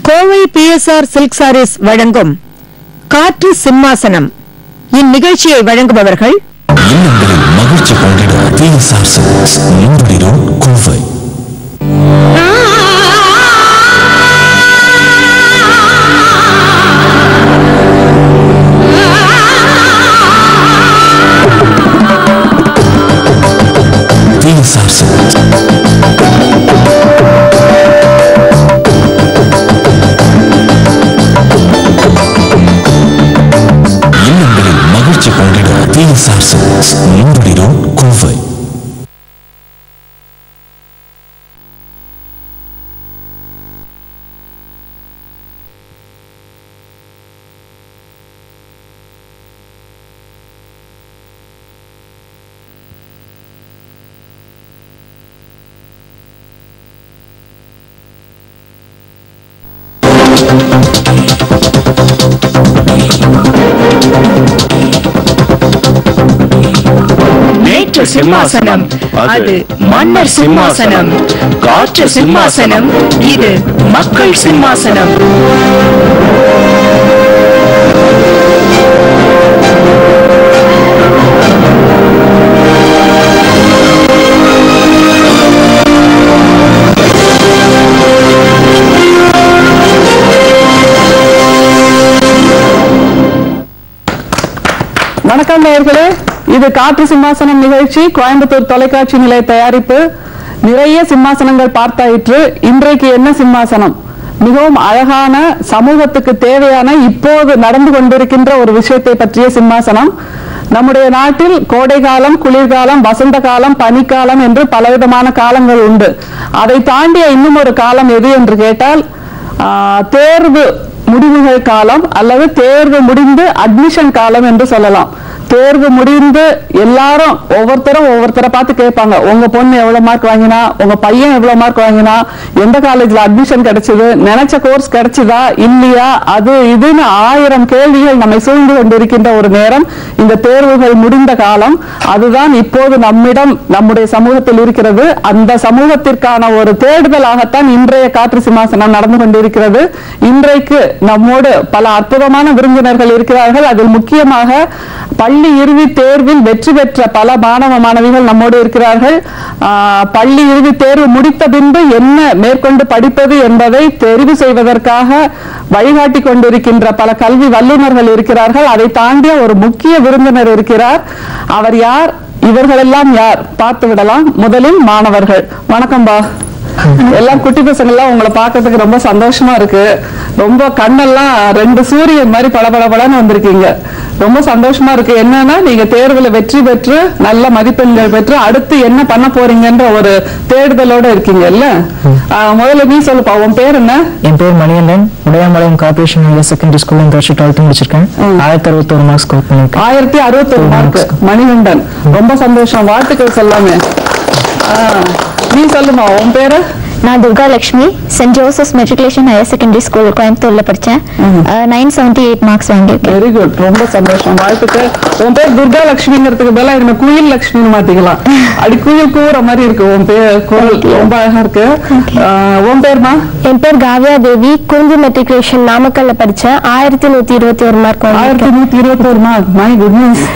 Kovai PSR silk saris வழங்கும் காற்று சிம்மாசனம். இந்நிகழ்ச்சியை வழங்குபவர்கள் இல்லங்களில் மகிழ்ச்சி பங்கிட PSR சில்க்ஸ், மூன்றடி ரோட், கோவை. PSR silks. இல்லங்களில் மகிழ்ச்சி பங்கிட PSR சில்க்ஸ், மூன்றடி ரோட், கோவை. நேற்று சிம்மாசனம் அது மன்னர் சிம்மாசனம், காற்று சிம்மாசனம் இது மக்கள் சிம்மாசனம். வணக்கம் நேயர்களே, இது காற்று சிம்மாசனம் நிகழ்ச்சி. கோயம்புத்தூர் தொலைக்காட்சி நிலைய தயாரிப்பு. நிறைய சிம்மாசனங்கள் பார்த்தாயிற்று. இன்றைக்கு என்ன சிம்மாசனம்? மிகவும் அழகான, சமூகத்துக்கு தேவையான, இப்போது நடந்து கொண்டிருக்கின்ற ஒரு விஷயத்தை பற்றிய சிம்மாசனம். நம்முடைய நாட்டில் கோடை காலம், குளிர்காலம், வசந்த காலம், பனிக்காலம் என்று பலவிதமான காலங்கள் உண்டு. அதை தாண்டிய இன்னும் ஒரு காலம் எது என்று கேட்டால் தேர்வு முடிவுகள் காலம் அல்லது தேர்வு முடிந்து அட்மிஷன் காலம் என்று சொல்லலாம். தேர்வு முடிந்து எல்லாரும் ஒவ்வொருத்தரை பார்த்து கேட்பாங்க, உங்க பொண்ணு எவ்வளவு மார்க் வாங்கினா, உங்க பையன் எவ்வளவு மார்க் வாங்கினா, எந்த காலேஜ்ல அட்மிஷன் கிடைச்சது, நினைச்ச கோர்ஸ் கிடைச்சதா இல்லையா, அது இதுன்னு 1000 கேள்விகள் நம்மை சூழ்ந்து கொண்டிருக்கின்ற ஒரு நேரம் இந்த தேர்வுகள் முடிந்த காலம். அதுதான் இப்போது நம்மிடம், நம்முடைய சமூகத்தில் இருக்கிறது. அந்த சமூகத்திற்கான ஒரு தேடுதலாகத்தான் இன்றைய காற்று சிம்மாசனம் நடந்து கொண்டிருக்கிறது. இன்றைக்கு நம்மோடு பல அற்புதமான விருந்தினர்கள் இருக்கிறார்கள். அதில் முக்கியமாக பள்ளி இறுதி தேர்வில் வெற்றி பெற்ற பல மாணவ மாணவிகள் நம்மோடு இருக்கிறார்கள். பள்ளி இறுதி தேர்வு முடித்த பின்பு என்ன மேற்கொண்டு படிப்பது என்பதை தெரிவு செய்வதற்காக வழிகாட்டி கொண்டிருக்கின்ற பல கல்வி வல்லுநர்கள் இருக்கிறார்கள். அதை தாண்டிய ஒரு முக்கிய விருந்தினர் இருக்கிறார். அவர் யார்? இவர்களெல்லாம் யார்? பார்த்து விடலாம். முதலில் மாணவர்கள். வணக்கம்பா. எல்லாம் குட்டி பசங்கள்லாம் உங்களை பார்க்கறதுக்கு ரொம்ப சந்தோஷமா இருக்கு. ரொம்ப கண்ணெல்லாம் 2 சூரியன் மாதிரி பளபளபளன்னு வந்திருக்கீங்க. ரொம்ப சந்தோஷமா இருக்கு. என்னன்னா, நீங்க தேர்வுல வெற்றி பெற்று நல்ல மதிப்பெண்கள் பெற்று அடுத்து என்ன பண்ண போறீங்கன்ற ஒரு தேடுதலோட இருக்கீங்கல்ல. முதல்ல நீ சொல்லுப்பா, உன் பேர் என்ன? என் பேர் Manikandan. Udayampalayam corporation higher secondary ஸ்கூல்ல 12th முடிச்சிருக்கேன். 1061 மார்க்ஸ் ஸ்கோர் பண்ணிருக்கேன். 1061 மார்க். மணிகண்டன், ரொம்ப சந்தோஷம். வாழ்த்துக்கள் சொல்லாமே. நீ சொல்லுமா, உன் பேரு? நான் Durga Lakshmi, Saint Joseph's matriculation higher secondary school கோயம்புத்தூர்ல படிச்சேன். 978 மார்க்ஸ் வாங்கியிருக்கேன். வெரி குட், ரொம்ப சந்தோஷம், வாழ்த்துக்கள். உன் பேர் துர்கா லட்சுமிங்கிறதுக்கு பதிலா என்ன குயில் லட்சுமின்னு மாத்திக்கலாம். அடி குயில் கூற மாதிரி இருக்கு உன் பேர். குரல் ரொம்ப அழகா இருக்கு. உன் பேர்மா? என் பேர் காவ்யா தேவி, குறிஞ்சி மெட்ரிகுலேஷன் நாமக்கல்ல படிச்சேன். 1121 மார்க். 1121 மார்க். My goodness.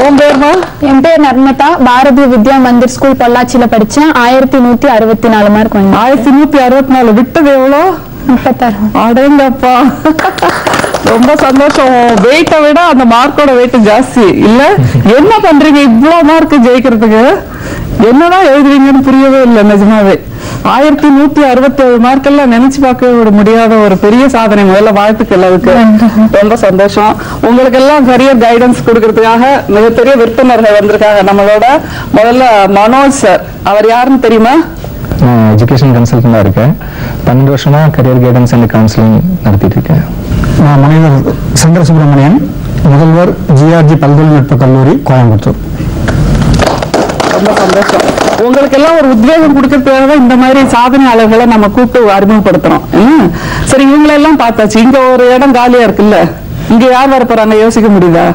உன் பேர்மா? என் பேர் நர்மதா, பாரதிய வித்யா மந்திர் ஸ்கூல் பொள்ளாச்சியில படிச்சேன். 1164 மார்க். 1164. விட்டது எவ்வளோ? 36. அடேங்கப்பா, ரொம்ப சந்தோஷம். வெயிட்டை விட அந்த மார்க்கோட வெயிட் ஜாஸ்தி இல்ல? என்ன பண்றீங்க இவ்வளவு மார்க் ஜெயிக்கிறதுக்கு? என்னதான் எழுதுறீங்கன்னு புரியவே இல்லை நிஜமாவே. 1167 மார்க் எல்லாம் நினைச்சு பார்க்க முடியாத ஒரு பெரிய சாதனை. முதல்ல வாழ்த்துக்கள் அதுக்கு. ரொம்ப சந்தோஷம். உங்களுக்கு எல்லாம் கரியர் கைடன்ஸ் கொடுக்கறதுக்காக மிகப்பெரிய விற்பனர்கள் வந்திருக்காங்க நம்மளோட. முதல்ல மனோஜ் சார், அவர் யாருன்னு தெரியுமா? எஜுகேஷன் கன்சல்டண்டா இருக்கேன். 12 வருஷமா கரியர் கைடன்ஸ் அண்ட் கவுன்சிலிங் நடத்திட்டு இருக்கேன். நான் மனிதர் சந்திர சுப்பிரமணியன், முதல்வர் GRG பல்தொழில்நுட்ப கல்லூரி, கோயம்புத்தூர். ரொம்ப சந்தோஷம். உங்களுக்கு எல்லாம் ஒரு உத்வேகம் கொடுக்கறதுக்காக தான் இந்த மாதிரி சாதனையாளர்களை நம்ம கூப்பிட்டு அறிமுகப்படுத்துறோம். சரி, இவங்களை எல்லாம் பார்த்தாச்சு. இங்க ஒரு இடம் காலியா இருக்குல்ல, இங்க யார் வர போறாங்க யோசிக்க முடியுதா?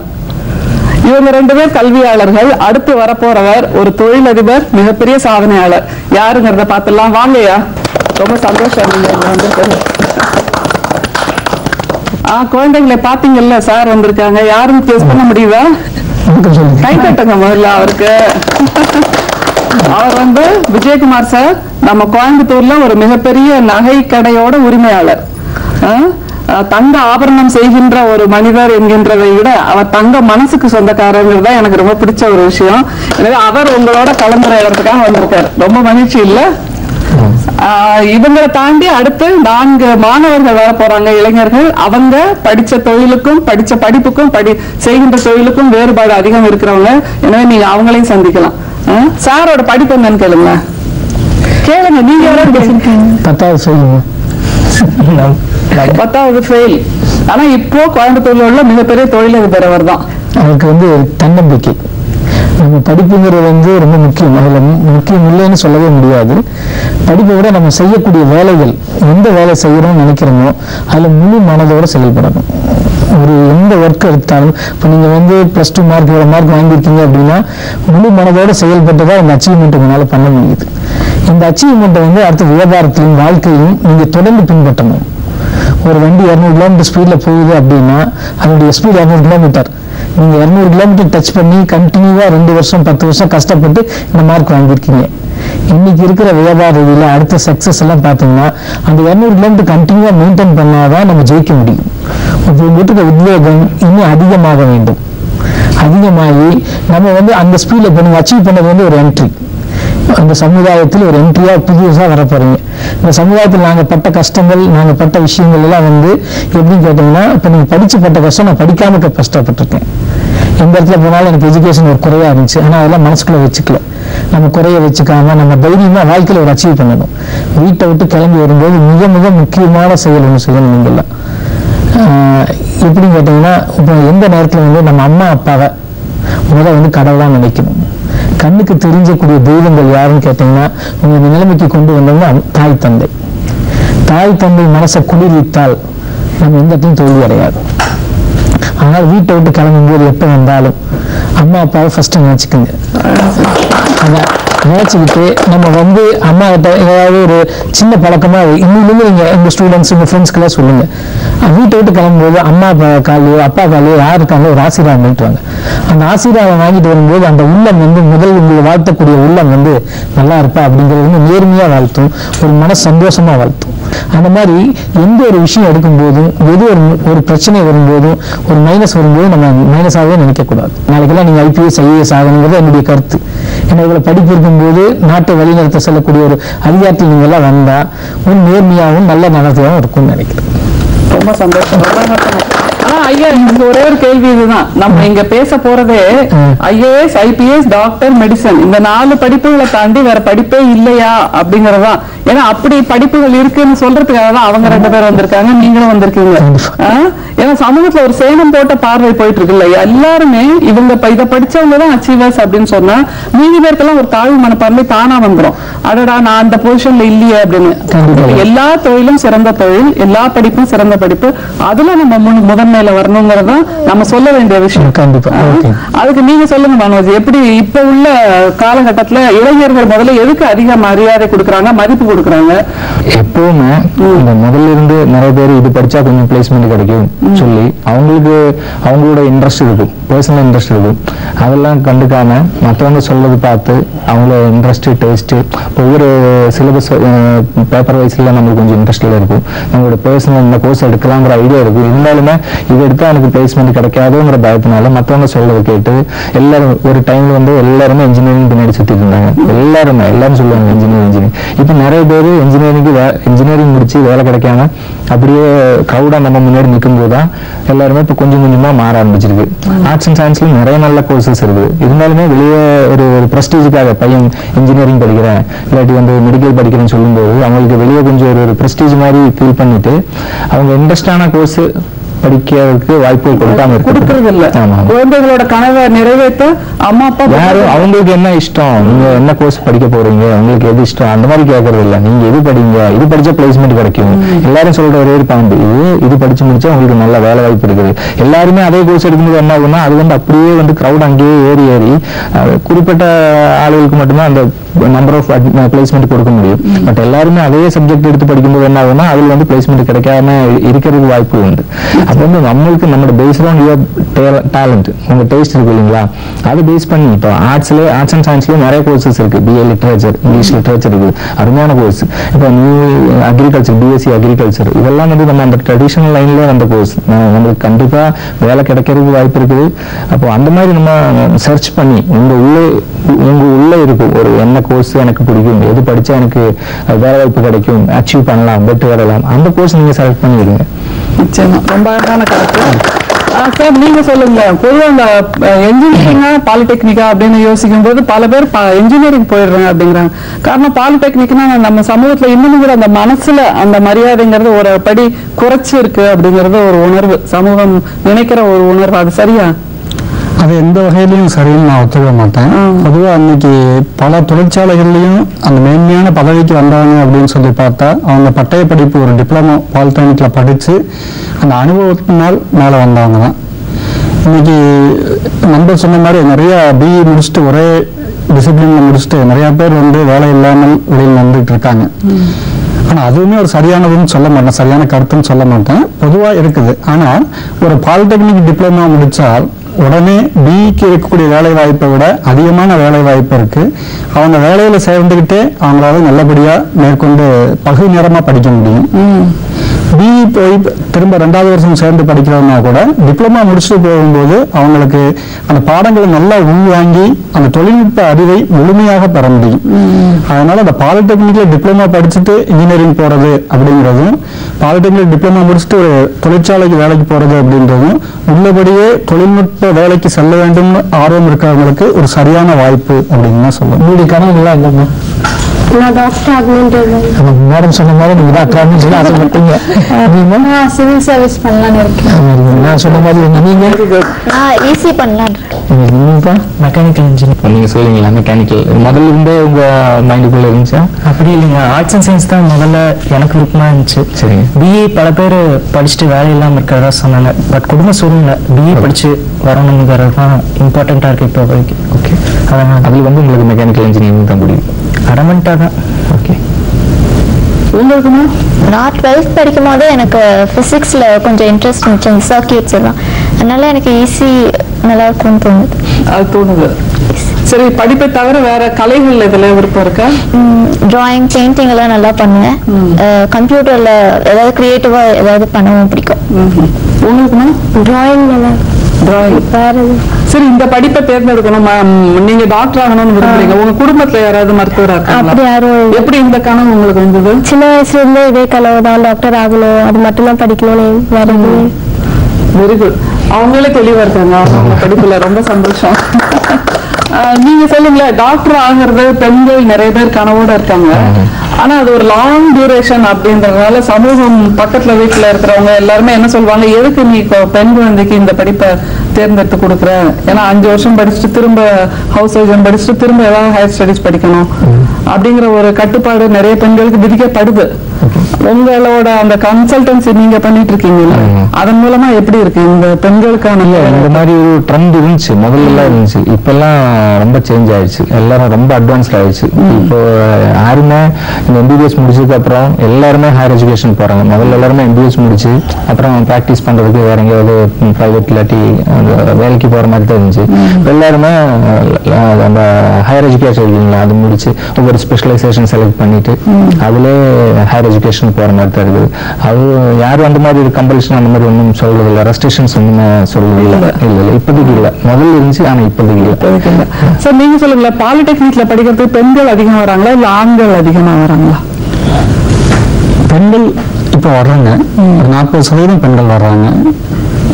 இவங்க 2 பேர் கல்வியாளர்கள். அடுத்து வரப்போறவர் ஒரு தொழிலதிபர், மிகப்பெரிய சாதனையாளர். யாருங்கிறத பார்த்துடலாம். வாங்கய்யா. ரொம்ப சந்தோஷம் நீங்க இங்க வந்திருக்கிறது. குழந்தைகளை பாத்தீங்கல்ல, சார் வந்திருக்காங்க. யாரும் பேஸ் பண்ண முடியுதா? கை தட்டுங்க முதல்ல அவருக்கு. அவர் விஜயகுமார் சார், நம்ம கோயம்புத்தூர்ல ஒரு மிகப்பெரிய நகை கடையோட உரிமையாளர். தங்க ஆபரணம் செய்கின்ற ஒரு மனிதர் என்கின்றதை விட அவர் தங்க மனசுக்கு சொந்தக்காரங்கிறதா எனக்கு ரொம்ப பிடிச்ச ஒரு விஷயம். எனவே அவர் உங்களோட கலந்துரையாடுறதுக்காக வந்திருக்காரு. ரொம்ப மகிழ்ச்சி இல்ல? இவங்களை தாண்டி அடுத்து 4 மாணவர்கள் வர போறாங்க, இளைஞர்கள். அவங்க படிச்ச தொழிலுக்கும் படிச்ச படிப்புக்கும் செய்கின்ற தொழிலுக்கும் வேறுபாடு அதிகம் இருக்கிறவங்க. எனவே நீங்க அவங்களையும் சந்திக்கலாம். சாரோட படிப்பு என்னன்னு கேளுங்க. நீங்க யாராவது 10வது ஃபெயில். ஆனா இப்போ கோயம்புத்தூர்ல உள்ள மிகப்பெரிய தொழிலதிபர் தான். அவருக்கு தன்னம்பிக்கை. நம்ம படிப்புங்கிறது ரொம்ப முக்கியம். அதுல முக்கியம் இல்லைன்னு சொல்லவே முடியாது. படிப்பை விட நம்ம செய்யக்கூடிய வேலைகள், எந்த வேலை செய்யறோம்னு நினைக்கிறோமோ அதுல முழு மனதோட செயல்படணும். ஒரு எந்த ஒர்க் எடுத்தாலும், இப்போ நீங்க +2 மார்க் இவ்வளவு மார்க் வாங்கியிருக்கீங்க அப்படின்னா முழு மனதோட செயல்பட்டதா இந்த அச்சீவ்மெண்ட் உங்களால பண்ண முடியுது. இந்த அச்சீவ்மெண்ட்டை அடுத்த வியாபாரத்திலும் வாழ்க்கையிலும் நீங்க தொடர்ந்து பின்பற்றணும். ஒரு வண்டி 200 கிலோமீட்டர் ஸ்பீட்ல போகுது அப்படின்னா அதனுடைய ஸ்பீட் 200 கிலோமீட்டர். நீங்க 200 கிலோமீட்டர் டச் பண்ணி கண்டினியூவா 2 வருஷம் 10 வருஷம் கஷ்டப்பட்டு இந்த மார்க் வாங்கியிருக்கீங்க. இன்னைக்கு இருக்கிற வியாபார ரீதியில அடுத்த சக்சஸ் எல்லாம் பாத்தீங்கன்னா அந்த 200 கிலோமீட்டர் கண்டினியூவா மெயின்டைன் பண்ணாதான் நம்ம ஜெயிக்க முடியும். உங்ககிட்ட உத்வேகம் இன்னும் அதிகமாக வேண்டும். அதிகமாகி நம்ம அந்த ஸ்பீட்ல பண்ணி அச்சீவ் பண்ணது ஒரு என்ட்ரி. அந்த சமுதாயத்தில் ஒரு என்ட்ரியா புதுசா வர போறீங்க. இந்த சமுதாயத்தில் நாங்க பட்ட கஷ்டங்கள், நாங்க பட்ட விஷயங்கள் எல்லாம் எப்படின்னு கேட்டீங்கன்னா, இப்ப நீங்க படிச்சு பட்ட கஷ்டம் நான் படிக்காம கஷ்டப்பட்டிருக்கேன். எந்த இடத்துல போனாலும் எனக்கு எஜுகேஷன் ஒரு குறையா இருந்துச்சு. ஆனா அதெல்லாம் மனசுக்குள்ள வச்சுக்கல. நம்ம குறைய வச்சுக்காம நம்ம தைரியமா வாழ்க்கையில ஒரு அச்சீவ் பண்ணணும். வீட்டை விட்டு கிளம்பி வரும்போது மிக மிக முக்கியமான செயல் ஒன்று செய்யணும். நீங்கெல்லாம் எப்படின்னு கேட்டீங்கன்னா, இப்போ எந்த நேரத்துல நம்ம அம்மா அப்பாவை கடவுளா நினைக்கணும். கண்ணுக்கு தெரிஞ்சக்கூடிய தெய்வங்கள் யாருன்னு கேட்டீங்கன்னா, உங்க நிலைமைக்கு கொண்டு வந்தவங்க தாய் தந்தை. தாய் தந்தை மனசை குளிர்வித்தால் நம்ம எந்த இடத்தையும் தோல்வி அடையாது. ஆனால் வீட்டை விட்டு கிளம்பும் போது எப்ப வந்தாலும் அம்மா அப்பாவை ஃபர்ஸ்ட் நினைச்சுக்குங்க. நினைச்சுக்கிட்டு நம்ம அம்மா கிட்ட ஏதாவது ஒரு சின்ன பழக்கமா இன்னும் நீங்க உங்க ஸ்டூடெண்ட்ஸ் உங்க ஃப்ரெண்ட்ஸ்க்கெல்லாம் சொல்லுங்க. வீட்டை விட்டு கிளம்பும்போது அம்மா அப்பா காலையோ அப்பா காலையோ யாருக்காங்களோ ஒரு ஆசீர்வாதம் பண்ணிட்டு வாங்க. அந்த ஆசீர்வாதம் வாங்கிட்டு வரும்போது அந்த உள்ளம் முதல் உங்களை வாழ்த்தக்கூடிய உள்ளம் நல்லா இருப்பா அப்படிங்கிறது நேர்மையா வாழ்த்தும், ஒரு மன சந்தோஷமா வாழ்த்தும். அந்த மாதிரி எந்த ஒரு விஷயம் எடுக்கும் போதும், எது ஒரு பிரச்சனை வரும்போதும், ஒரு மைனஸ் வரும்போது நம்ம மைனஸாகவே நினைக்க கூடாது. நாளைக்கெல்லாம் நீங்க IPS IAS ஆகணுங்கிறது என்னுடைய கருத்து. ஏன்னா இவ்வளவு படிப்பு இருக்கும்போது நாட்டை வழிநடத்த செல்லக்கூடிய ஒரு அதிகாரத்தில் நீங்க எல்லாம் வந்தா நேர்மையாகவும் நல்ல நடத்தையாகவும் இருக்கும்னு நினைக்கிறேன். ரொம்ப சந்தோஷம். ஐயா, இங்க ஒரே ஒரு கேள்வி இதுதான். நம்ம இங்க பேச போறதே IAS IPS டாக்டர் மெடிசன் இந்த 4 படிப்புகளை தாண்டி வேற படிப்பே இல்லையா அப்படிங்கறதான். ஏன்னா அப்படி படிப்புகள் இருக்குன்னு சொல்றதுக்காக தான் அவங்க 2 பேர் வந்திருக்காங்க, நீங்களும் வந்திருக்கீங்க. ஏன்னா சமூகத்துல ஒரு சேனம் போட்ட பார்வை போயிட்டு இருக்குல்ல. எல்லாருமே இவங்க இதை படிச்சவங்க தான் அச்சீவர்ஸ் அப்படின்னு சொன்னா மீதி பேருக்கெல்லாம் ஒரு தாழ்வு மனப்பான்மை தானா வந்துடும். அடடா நான் அந்த பொசிஷன்ல இல்லையே அப்படின்னு. எல்லா தொழிலும் சிறந்த தொழில், எல்லா படிப்பும் சிறந்த படிப்பு. அதுல நம்ம முதன்மையில வரணுங்கிறதா நம்ம சொல்ல வேண்டிய விஷயம். அதுக்கு நீங்க சொல்லுங்க மனோஜ், எப்படி இப்ப உள்ள காலகட்டத்துல இளைஞர்கள் முதல்ல எதுக்கு அதிக மரியாதை கொடுக்கறாங்க, மதிப்பு கொடுக்கறாங்க? எப்பவுமே இந்த முதல்ல இருந்து நிறைய பேர் இது படிச்சா கொஞ்சம் பிளேஸ்மெண்ட் கிடைக்கும் சொல்லி அவங்களோட இன்ட்ரெஸ்ட் இருக்கும், பர்சனல் இன்ட்ரெஸ்ட் இருக்கும். அதெல்லாம் கண்டுக்காம மற்றவங்க சொல்றது பார்த்து அவங்களோட இன்ட்ரெஸ்ட் டேஸ்ட் ஒவ்வொரு சிலபஸ் பேப்பர் வைஸ்ல நம்மளுக்கு கொஞ்சம் இன்ட்ரெஸ்ட்ல இருக்கும். நம்மளோட பர்சனல் இந்த கோர்ஸ் எடுக்கலாங்கிற ஐடியா இருக்கும். இருந்தாலுமே இது எடுத்தா எனக்கு பிளேஸ்மெண்ட் கிடைக்காதுங்கிற பயத்தினால மற்றவங்க சொல்றது கேட்டு எல்லாரும் ஒரு டைம்ல எல்லாருமே இன்ஜினியரிங் பின்னாடி சுத்திட்டு இருந்தாங்க. எல்லாரும் சொல்லுவாங்க இன்ஜினியரிங். இப்ப நிறைய பேர் இன்ஜினியரிங் முடிச்சு வேலை கிடைக்காம அப்படியே க்ரௌடா நம்ம முன்னாடி நிற்கும் போதுதான் எல்லாருமே இப்ப கொஞ்சம் கொஞ்சமா மாற ஆரம்பிச்சிருக்கு. ஆர்ட்ஸ் அண்ட் சயின்ஸ்ல நிறைய நல்ல கோர்சஸ் இருக்கு. இருந்தாலுமே வெளியே ஒரு பிரஸ்டீஜுக்காக பையன் இன்ஜினியரிங் படிக்கிறேன் இல்லாட்டி மெடிக்கல் படிக்கிறேன்னு சொல்லும்போது அவங்களுக்கு வெளியே கொஞ்சம் ஒரு பிரஸ்டீஜ் மாதிரி ஃபீல் பண்ணிட்டு அவங்க இன்ட்ரெஸ்டான கோர்ஸ் படிக்கிறதுக்கு வாய்ப்பு கொடுக்காம கொடுக்கறது இல்ல. குழந்தைகளோட கனவை நிறைவேற்ற அம்மா அப்பா யாரும் அவங்களுக்கு என்ன இஷ்டம், நீங்க என்ன கோர்ஸ் படிக்க போறீங்க, உங்களுக்கு எது இஷ்டம் அந்த மாதிரி கேட்கறது இல்ல. நீங்க எது படிங்க, இது படிச்சா பிளேஸ்மெண்ட் கிடைக்கும். எல்லாரும் சொல்ற ஒரே ஒரு பாயிண்ட், இது படிச்சு முடிச்சா உங்களுக்கு நல்ல வேலை வாய்ப்பு இருக்குது. எல்லாருமே அதே கோர்ஸ் எடுக்கும்போது என்ன ஆகும்னா அது அப்படியே கிரௌட் அங்கேயே ஏறி குறிப்பிட்ட ஆளுகளுக்கு மட்டும்தான் அந்த நம்பர் ஆஃப் பிளேஸ்மெண்ட் கொடுக்க முடியும். பட் எல்லாருமே அதே சப்ஜெக்ட் எடுத்து படிக்கும்போது என்ன ஆகும்னா அதுல பிளேஸ்மெண்ட் கிடைக்காம இருக்கிறதுக்கு வாய்ப்பு உண்டு. அப்ப நம்மளுக்கு நம்மளோட பேஸ்ட் ஆன் யுவர் டேலண்ட், உங்க டேஸ்ட் இருக்கு இல்லைங்களா, அதை பேஸ் பண்ணி இப்போ ஆர்ட்ஸ் அண்ட் சயின்ஸ்லயும் நிறைய கோர்சஸ் இருக்கு. BA லிட்டரேச்சர், இங்கிலீஷ் லிட்டரேச்சர் இருக்கு, அருமையான கோர்ஸ். இப்போ அக்ரிகல்ச்சர், BSc அக்ரிகல்ச்சர், இதெல்லாம் நம்ம அந்த ட்ரெடிஷனல் லைன்ல வந்த கோர்ஸ். நம்மளுக்கு கண்டிப்பா வேலை கிடைக்கிறதுக்கு வாய்ப்பு இருக்குது. அப்போ அந்த மாதிரி நம்ம சர்ச் பண்ணி உங்க உள்ள இருக்கும் ஒரு என்ன கோர்ஸ் எனக்கு பிடிக்கும், எது படிச்சா எனக்கு வேலை வாய்ப்பு கிடைக்கும், அச்சீவ் பண்ணலாம், பெட்டர் வரலாம், அந்த கோர்ஸ் நீங்க செலக்ட் பண்ணிடுங்க. நிச்சயமா ரொம்ப அழகான கருத்து. சார் நீங்க சொல்லுங்க, பொதுவாக இந்த என்ஜினியரிங்கா பாலிடெக்னிக்கா அப்படின்னு யோசிக்கும் போது பல பேர் என்ஜினியரிங் போயிடுறாங்க அப்படிங்கிறாங்க. காரணம் பாலிடெக்னிக்னா நம்ம சமூகத்துல இன்னும் கூட அந்த மனசுல அந்த மரியாதைங்கிறது ஒரு படி குறைச்சு இருக்கு அப்படிங்கறது ஒரு உணர்வு, சமூகம் நினைக்கிற ஒரு உணர்வு. அது சரியா? அது எந்த வகையிலையும் சரின்னு நான் ஒத்துக்க மாட்டேன். பொதுவாக அன்னைக்கு பல தொழிற்சாலைகள்லையும் அந்த மேன்மையான பதவிக்கு வந்தாங்க அப்படின்னு சொல்லி பார்த்தா அவங்க பட்டய படிப்பு ஒரு டிப்ளமோ பாலிடெக்னிக்ல படிச்சு அந்த அனுபவத்தினால் மேலே வந்தவங்க தான். இன்னைக்கு நண்பர் சொன்ன மாதிரி நிறைய BE முடிச்சுட்டு ஒரே டிசிப்ளின்ல முடிச்சுட்டு நிறைய பேர் வேலை இல்லாமல் வெளியில் வந்துட்டு இருக்காங்க. ஆனா அதுவுமே ஒரு சரியானதுன்னு சொல்ல மாட்டேன், சரியான கருத்துன்னு சொல்ல மாட்டேன். பொதுவா இருக்குது. ஆனால் ஒரு பாலிடெக்னிக் டிப்ளமா முடிச்சால் உடனே BEக்கு இருக்கக்கூடிய வேலை வாய்ப்பை விட அதிகமான வேலை வாய்ப்பு இருக்கு. அவங்க வேலையில சேர்ந்துக்கிட்டே அவங்களால நல்லபடியா மேற்கொண்டு பகுதி நேரமா படிக்க முடியும். BE போய் திரும்ப 2வது வருஷம் சேர்ந்து படிக்கிறதுனா கூட டிப்ளமா முடிச்சுட்டு போகும்போது அவங்களுக்கு அந்த பாடங்களை நல்லா உள்வாங்கி அந்த தொழில்நுட்ப அறிவை முழுமையாக பெற முடியும். அதனால அந்த பாலிடெக்னிக்ல டிப்ளமா படிச்சுட்டு இன்ஜினியரிங் போறது அப்படிங்கிறதும் பாலிடெக்னிக் டிப்ளமா முடிச்சுட்டு ஒரு தொழிற்சாலைக்கு வேலைக்கு போறது அப்படின்றதும் உள்ளபடியே தொழில்நுட்ப வேலைக்கு செல்ல வேண்டும் ஆர்வம் இருக்கிறவங்களுக்கு ஒரு சரியான வாய்ப்பு அப்படின்னு தான் சொல்லுவோம். உங்களுடைய கனவுலாம் இல்லைன்னா நான் டாக்டர் ஆகணும்ன்றது மேடம் சொன்ன மாதிரி நீங்க டாக்டர் ஆகணும்னு சொல்லி ஆசைப்பட்டீங்க. நான் சிவில் சர்வீஸ் பண்ணலாம்னு இருக்கேன். நான் சொன்ன மாதிரி நீங்க ஈஸி பண்ணலாம். மெக்கானிக்கல் இன்ஜினியர் நீங்க சொல்லுவீங்களா? மெக்கானிக்கல் முதல்ல இருந்தே உங்க மைண்டுக்குள்ள இருந்துச்சா? அப்படி இல்லைங்க, ஆர்ட்ஸ் அண்ட் சயின்ஸ் தான் முதல்ல எனக்கு விருப்பமா இருந்துச்சு. சரி. BE பல பேர் படிச்சுட்டு வேலை இல்லாமல் இருக்கிறதா சொன்னாங்க. பட் குடும்ப சூழ்நிலை BE படிச்சு வரணுங்கிறது தான் இம்பார்ட்டண்டா இருக்கு இப்போ வரைக்கும். ஓகே. அதனால அதில் உங்களுக்கு மெக்கானிக்கல் இன்ஜினியரிங் தான் பிடிக்கும்? அடமெண்டா தான். ஓகே. உங்களுக்குமா? நான் 12th படிக்கும் போது எனக்கு பிசிக்ஸ்ல கொஞ்சம் இன்ட்ரெஸ்ட் இருந்துச்சு, சர்க்கியூட்ஸ் எல்லாம். அதனால எனக்கு ஈஸி நல்லா இருக்கும்னு தோணுது. அது தோணுது. சரி, படிப்பை தவிர வேற கலைகள் இதுல விருப்பம் இருக்கா? டிராயிங், பெயிண்டிங் எல்லாம் நல்லா பண்ணுவேன். கம்ப்யூட்டர்ல ஏதாவது கிரியேட்டிவா ஏதாவது பண்ணவும் பிடிக்கும். உங்களுக்குமா? டிராயிங் நல்லா டிராயிங். சரி, இந்த படிப்பை தேர்ந்தெடுக்கணும், நீங்க டாக்டர் ஆகணும்னு விரும்புறீங்க. உங்க குடும்பத்துல யாராவது மருத்துவரா அப்படி யாரும் இருக்காங்களா? எப்படி இந்த கனவு உங்களுக்கு வந்தது? சின்ன வயசுல இருந்தே இதே கனவு தான், டாக்டர் ஆகணும், அது மட்டும் தான் படிக்கணும்னு. வேற எதுவும் வெரி குட். அவங்களே தெளிவா இருக்காங்க அவங்க படிப்புல. ரொம்ப சந்தோஷம். நீங்க சொல்லுங்களேன், டாக்டர் ஆகிறது பெண்கள் நிறைய பேர் கனவோட இருக்காங்க. ஆனா அது ஒரு லாங் டியூரேஷன் அப்படின்றதுனால சமூகம் பக்கத்துல வீட்டுல இருக்கிறவங்க எல்லாருமே என்ன சொல்லுவாங்க, எதுக்கு நீ பெண் குழந்தைக்கு இந்த படிப்பை தேர்ந்தெடுத்து கொடுக்குற? ஏன்னா 5 வருஷம் படிச்சுட்டு திரும்ப ஹவுஸ் சர்ஜன் படிச்சுட்டு திரும்ப ஏதாவது ஹையர் ஸ்டடிஸ் படிக்கணும் அப்படிங்கிற ஒரு கட்டுப்பாடு நிறைய பெண்களுக்கு விதிக்கப்படுது. உங்களோட அந்த கன்சல்டன்சி நீங்க பண்ணிட்டு இருக்கீங்களா, அதன் மூலமா எப்படி இருக்கு இந்த பெண்களுக்கான? இந்த மாதிரி ஒரு ட்ரெண்ட் இருந்துச்சு முதல்ல எல்லாம் இருந்துச்சு. இப்பெல்லாம் ரொம்ப சேஞ்ச் ஆயிடுச்சு, எல்லாரும் ரொம்ப அட்வான்ஸ்ட் ஆயிடுச்சு. இப்போ யாருமே இந்த MBBS முடிச்சதுக்கு அப்புறம் எல்லாருமே ஹையர் எஜுகேஷன் போறாங்க. முதல்ல எல்லாருமே MBBS முடிச்சு அப்புறம் ப்ராக்டிஸ் பண்றதுக்கு வேற எங்கேயாவது பிரைவேட் இல்லாட்டி வேலைக்கு போற மாதிரி தான் இருந்துச்சு. எல்லாருமே அந்த ஹையர் எஜுகேஷன் இல்லைங்களா, அது முடிச்சு ஒவ்வொரு ஸ்பெஷலைசேஷன் செலக்ட் பண்ணிட்டு அதுல ஹையர் எஜுகேஷன் போற மாதிரி தான் இருக்குது. அது யாரும் அந்த மாதிரி கம்பல்ஷன் அந்த மாதிரி ஒன்றும் சொல்றது இல்லை, ரெஸ்ட்ரிக்ஷன்ஸ் ஒன்றுமே சொல்றது இல்லை. இல்ல இப்போதைக்கு இல்லை, முதல்ல இருந்துச்சு ஆனா இப்போதைக்கு இல்லை. சார் நீங்க சொல்லுங்களேன், பாலிடெக்னிக்ல படிக்கிறதுக்கு பெண்கள் அதிகமா வராங்களா இல்ல ஆண்கள் அதிகமா வராங்களா? பெண்கள் இப்போ வர்றாங்க, 40% பெண்கள் வர்றாங்க.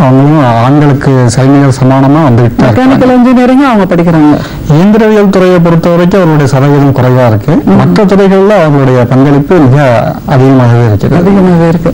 அவங்களும் ஆண்களுக்கு சரிநிகர் சமானமா வந்துட்டு மெக்கானிக்கல் இன்ஜினியரிங் அவங்க படிக்கிறாங்க. இயந்திரவியல் துறையை பொறுத்த வரைக்கும் அவருடைய சதவீதம் குறைவா இருக்கு. மற்ற துறைகள்ல அவங்களுடைய பங்களிப்பு மிக அதிகமாகவே இருக்கு.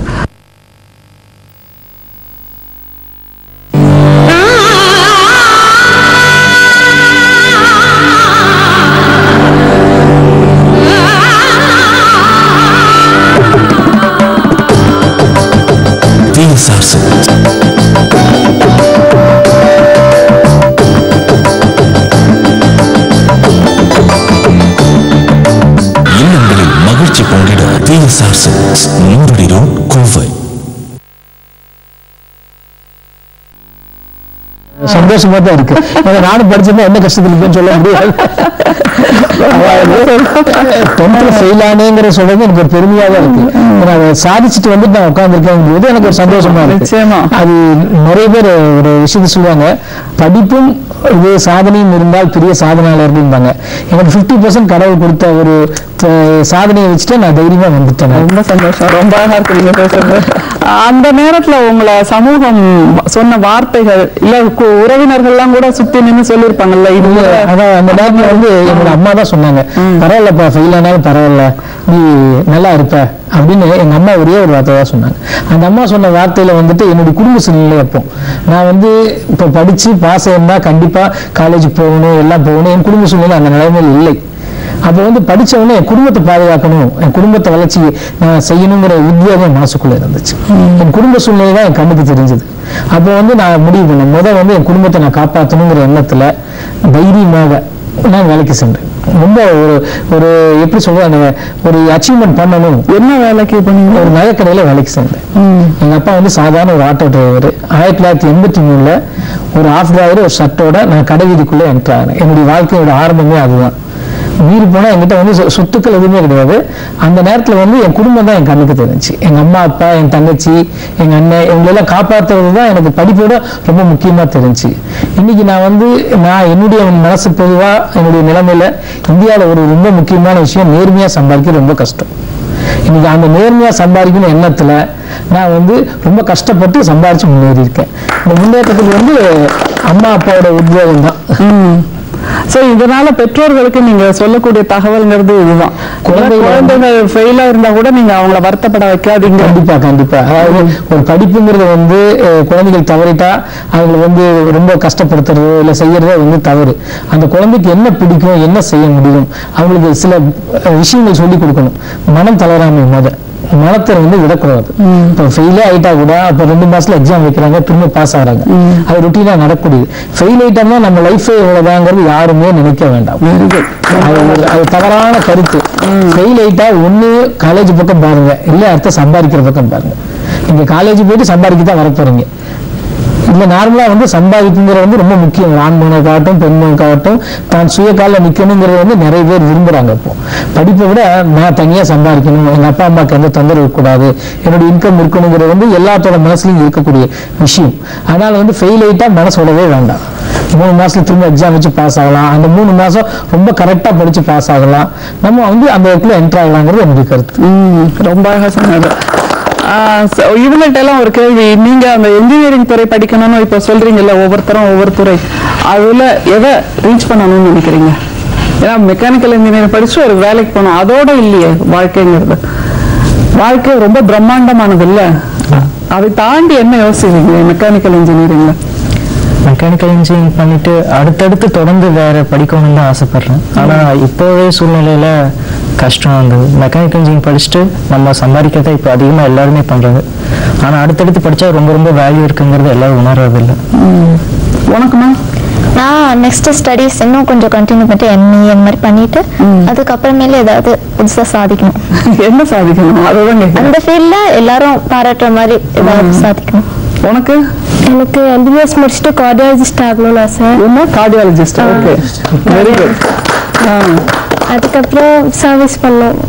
சந்தோஷமா தான் இருக்கு. நானும் படிச்சிருந்தா என்ன கஷ்டத்துல இருக்குன்னு சொல்ல முடியாது. 10th ஃபெயில் ஆனேங்கிற சொல்றது எனக்கு ஒரு பெருமையா தான் இருக்கு. நான் சாதிச்சுட்டு வந்து நான் உட்கார்ந்துருக்கேன் போது எனக்கு ஒரு சந்தோஷமா இருக்கு. அது நிறைய பேர் ஒரு விஷயத்த சொல்லுவாங்க, படிப்பும் இது சாதனையும் இருந்தால் பெரிய சாதனையாளர்கள் இருந்தாங்க. எனக்கு 50% கடவுள் கொடுத்த ஒரு சாதனையை வச்சுட்டு நான் தைரியமா வந்துட்டேன். ரொம்ப சந்தோஷம், ரொம்ப அழகா இருக்கு நீங்க பேசுறது. அந்த நேரத்துல உங்களை சமூகம் சொன்ன வார்த்தைகள் இல்ல உறவினர்கள்லாம் கூட சுத்தி நின்று சொல்லியிருப்பாங்கல்ல, இது அதான் அந்த நேரத்துல வந்து என்னோட அம்மா தான் சொன்னாங்க, பரவாயில்லப்பா ஃபெயில் ஆனாலும் பரவாயில்ல, நீ நல்லா இருப்ப அப்படின்னு எங்க அம்மா ஒரே ஒரு வார்த்தை தான் சொன்னாங்க. அந்த அம்மா சொன்ன வார்த்தையில வந்துட்டு என்னுடைய குடும்ப சூழ்நிலை அப்போ நான் வந்து இப்ப படிச்சு பாஸ் ஆயிருந்தா கண்டிப்பா காலேஜுக்கு போகணும் எல்லாம் போகணும். என் குடும்ப சூழ்நிலை அந்த நிலைமையில் இல்லை. அப்போ வந்து படிச்சவொடனே என் குடும்பத்தை பாதுகாக்கணும், என் குடும்பத்தை வளர்ச்சி நான் செய்யணுங்கிற உத்வேகம் மனசுக்குள்ள இருந்துச்சு. என் குடும்ப சூழ்நிலை தான் என் கண்ணுக்கு தெரிஞ்சது. அப்போ வந்து நான் முடிவு பண்ணேன், முதல் வந்து என் குடும்பத்தை நான் காப்பாற்றணுங்கிற எண்ணத்துல தைரியமாக நான் வேலைக்கு சென்றேன். ரொம்ப ஒரு எப்படி சொல்றது, ஒரு அச்சீவ்மெண்ட் பண்ணணும். என்ன வேலைக்கு பண்ணீங்க? ஒரு நகைக்கடையில வேலைக்கு சேர்ந்தேன். எங்க அப்பா வந்து சாதாரண ஒரு ஆட்டோ டிரைவர். 1983 ஒரு ஆஃப் டிரைவர் ஒரு ஷர்ட்டோட நான் கடை வீதிக்குள்ள என்ட்ரு ஆனேன். என்னுடைய வாழ்க்கையோட ஆரம்பமே அதுதான். மீறி போனா என்கிட்ட வந்து சொத்துக்கள் எதுவுமே கிடையாது. அந்த நேரத்துல வந்து என் குடும்பம் தான் என் கண்ணுக்கு தெரிஞ்சு. எங்க அம்மா அப்பா, என் தங்கச்சி, எங்க அண்ணன், இவங்களெல்லாம் காப்பாற்றுறது தான் எனக்கு படிப்போட ரொம்ப முக்கியமா தெரிஞ்சு. இன்னைக்கு நான் என்னுடைய மனசு பொதுவா என்னுடைய நிலைமையில இந்தியாவில ஒரு ரொம்ப முக்கியமான விஷயம், நேர்மையா சம்பாதிக்க ரொம்ப கஷ்டம். இன்னைக்கு அந்த நேர்மையா சம்பாதிக்கணும் எண்ணத்துல நான் வந்து ரொம்ப கஷ்டப்பட்டு சம்பாதிச்சு முன்னேறி இருக்கேன். இந்த முன்னேற்றத்துக்கு வந்து அம்மா அப்பாவோட உத்வேகம் தான். சோ இதனால பெற்றோர்களுக்கு நீங்க சொல்லக்கூடிய தகவல்ங்கிறது இதுதான், குழந்தைகள் ஃபெயிலா இருந்தா கூட நீங்க அவங்கள வருத்தப்பட வைக்காதீங்க. கண்டிப்பா. அதாவது ஒரு படிப்புங்கிறது வந்து குழந்தைகள் தவறிட்டா அவங்களை வந்து ரொம்ப கஷ்டப்படுத்துறதோ இல்ல செய்யறதோ வந்து தவறு. அந்த குழந்தைக்கு என்ன பிடிக்கும், என்ன செய்ய முடியும், அவங்களுக்கு சில விஷயங்கள் சொல்லி கொடுக்கணும். மனம் தளராமை மனத்தை வந்து விடக்கூடாது. இப்போ ஃபெயிலே ஆயிட்டா கூட அப்ப 2 மாசத்துல எக்ஸாம் வைக்கிறாங்க, திரும்ப பாஸ் ஆகிறாங்க, அது ருட்டீனா நடக்கூடியது. ஃபெயில் ஆயிட்டோம்னா நம்ம லைஃபே இவ்வளவுதாங்கிறது யாருமே நினைக்க வேண்டாம். அது தவறான கருத்து. ஃபெயில் ஆயிட்டா ஒண்ணு காலேஜ் பக்கம் பாருங்க, இல்ல அடுத்த சம்பாதிக்கிற பக்கம் பாருங்க. இங்க காலேஜ் போயிட்டு சம்பாதிக்க தான் வரப்போறீங்க. இல்ல நார்மலா வந்து சம்பாதிப்புங்கிறது வந்து ரொம்ப முக்கியம். ஆண்மனுக்காகட்டும் பெண்மனுக்காகட்டும் தான் சுய காலில் நிக்கணுங்கிறது வந்து நிறைய பேர் விரும்புறாங்க. இப்போ படிப்பை விட நான் தனியா சம்பாதிக்கணும், எங்க அப்பா அம்மாவுக்கு எந்த தொந்தரவு இருக்கக்கூடாது, என்னுடைய இன்கம் இருக்கணுங்கிறது வந்து எல்லாத்தோட மனசுலையும் இருக்கக்கூடிய விஷயம். அதனால வந்து ஃபெயில் ஆயிட்டா மனசு விடவே வேண்டாம். 3 மாசத்துல திரும்ப எக்ஸாம் வச்சு பாஸ் ஆகலாம். அந்த 3 மாசம் ரொம்ப கரெக்டா படிச்சு பாஸ் ஆகலாம். நம்ம வந்து அந்த இடத்துல என்ட்ரு ஆகலாங்கிறது என்னுடைய கருத்து. ரொம்ப அழகா சொன்னாரு. இவங்கள்ட்ட எல்லாம் ஒரு கேள்வி, நீங்க அந்த இன்ஜினியரிங் துறை படிக்கணும்னு இப்ப சொல்றீங்கல்ல, ஒவ்வொருத்தரும் ஒவ்வொரு துறை, அதுல எதை ரீச் பண்ணணும்னு நினைக்கிறீங்க? ஏன்னா மெக்கானிக்கல் இன்ஜினியரிங் படிச்சு ஒரு வேலைக்கு போனோம், அதோட இல்லையே வாழ்க்கைங்கிறது. வாழ்க்கை ரொம்ப பிரம்மாண்டமானது இல்ல, அதை தாண்டி என்ன யோசிக்கிறீங்க மெக்கானிக்கல் இன்ஜினியரிங்ல? மெக்கானிக்கல் இன்ஜினியரிங் பண்ணிட்டு அடுத்தடுத்து தொடர்ந்து வேற படிக்கணும்னு தான் ஆசைப்படுறேன். ஆனா இப்போவே சூழ்நிலையில கஷ்டம். அந்த மெக்கானிக்கல் இன்ஜினியரிங் படிச்சுட்டு நம்ம சம்பாதிக்கிறத இப்போ அதிகமா எல்லாருமே பண்றாங்க. ஆனா அடுத்தடுத்து படிச்சா ரொம்ப ரொம்ப வேல்யூ இருக்குங்கிறது எல்லாரும் உணர்றது இல்லை. உனக்குமா? நான் நெக்ஸ்ட் ஸ்டடீஸ் இன்னும் கொஞ்சம் கண்டினியூ பண்ணிட்டு எம்இ அந்த மாதிரி பண்ணிட்டு அதுக்கப்புறமேல ஏதாவது புதுசா சாதிக்கணும். என்ன சாதிக்கணும்? அதுதான் அந்த ஃபீல்ட்ல எல்லாரும் பாராட்டுற மாதிரி ஏதாவது சாதிக்கணும். உனக்கு? எனக்கு எம்பிபிஎஸ் முடிச்சுட்டு கார்டியாலஜிஸ்ட் ஆகணும்னு ஆசை. என்ன கார்டியாலஜிஸ்ட்? Okay, very good. அதுக்கப்புறம் சர்வீஸ் பண்ணணும்,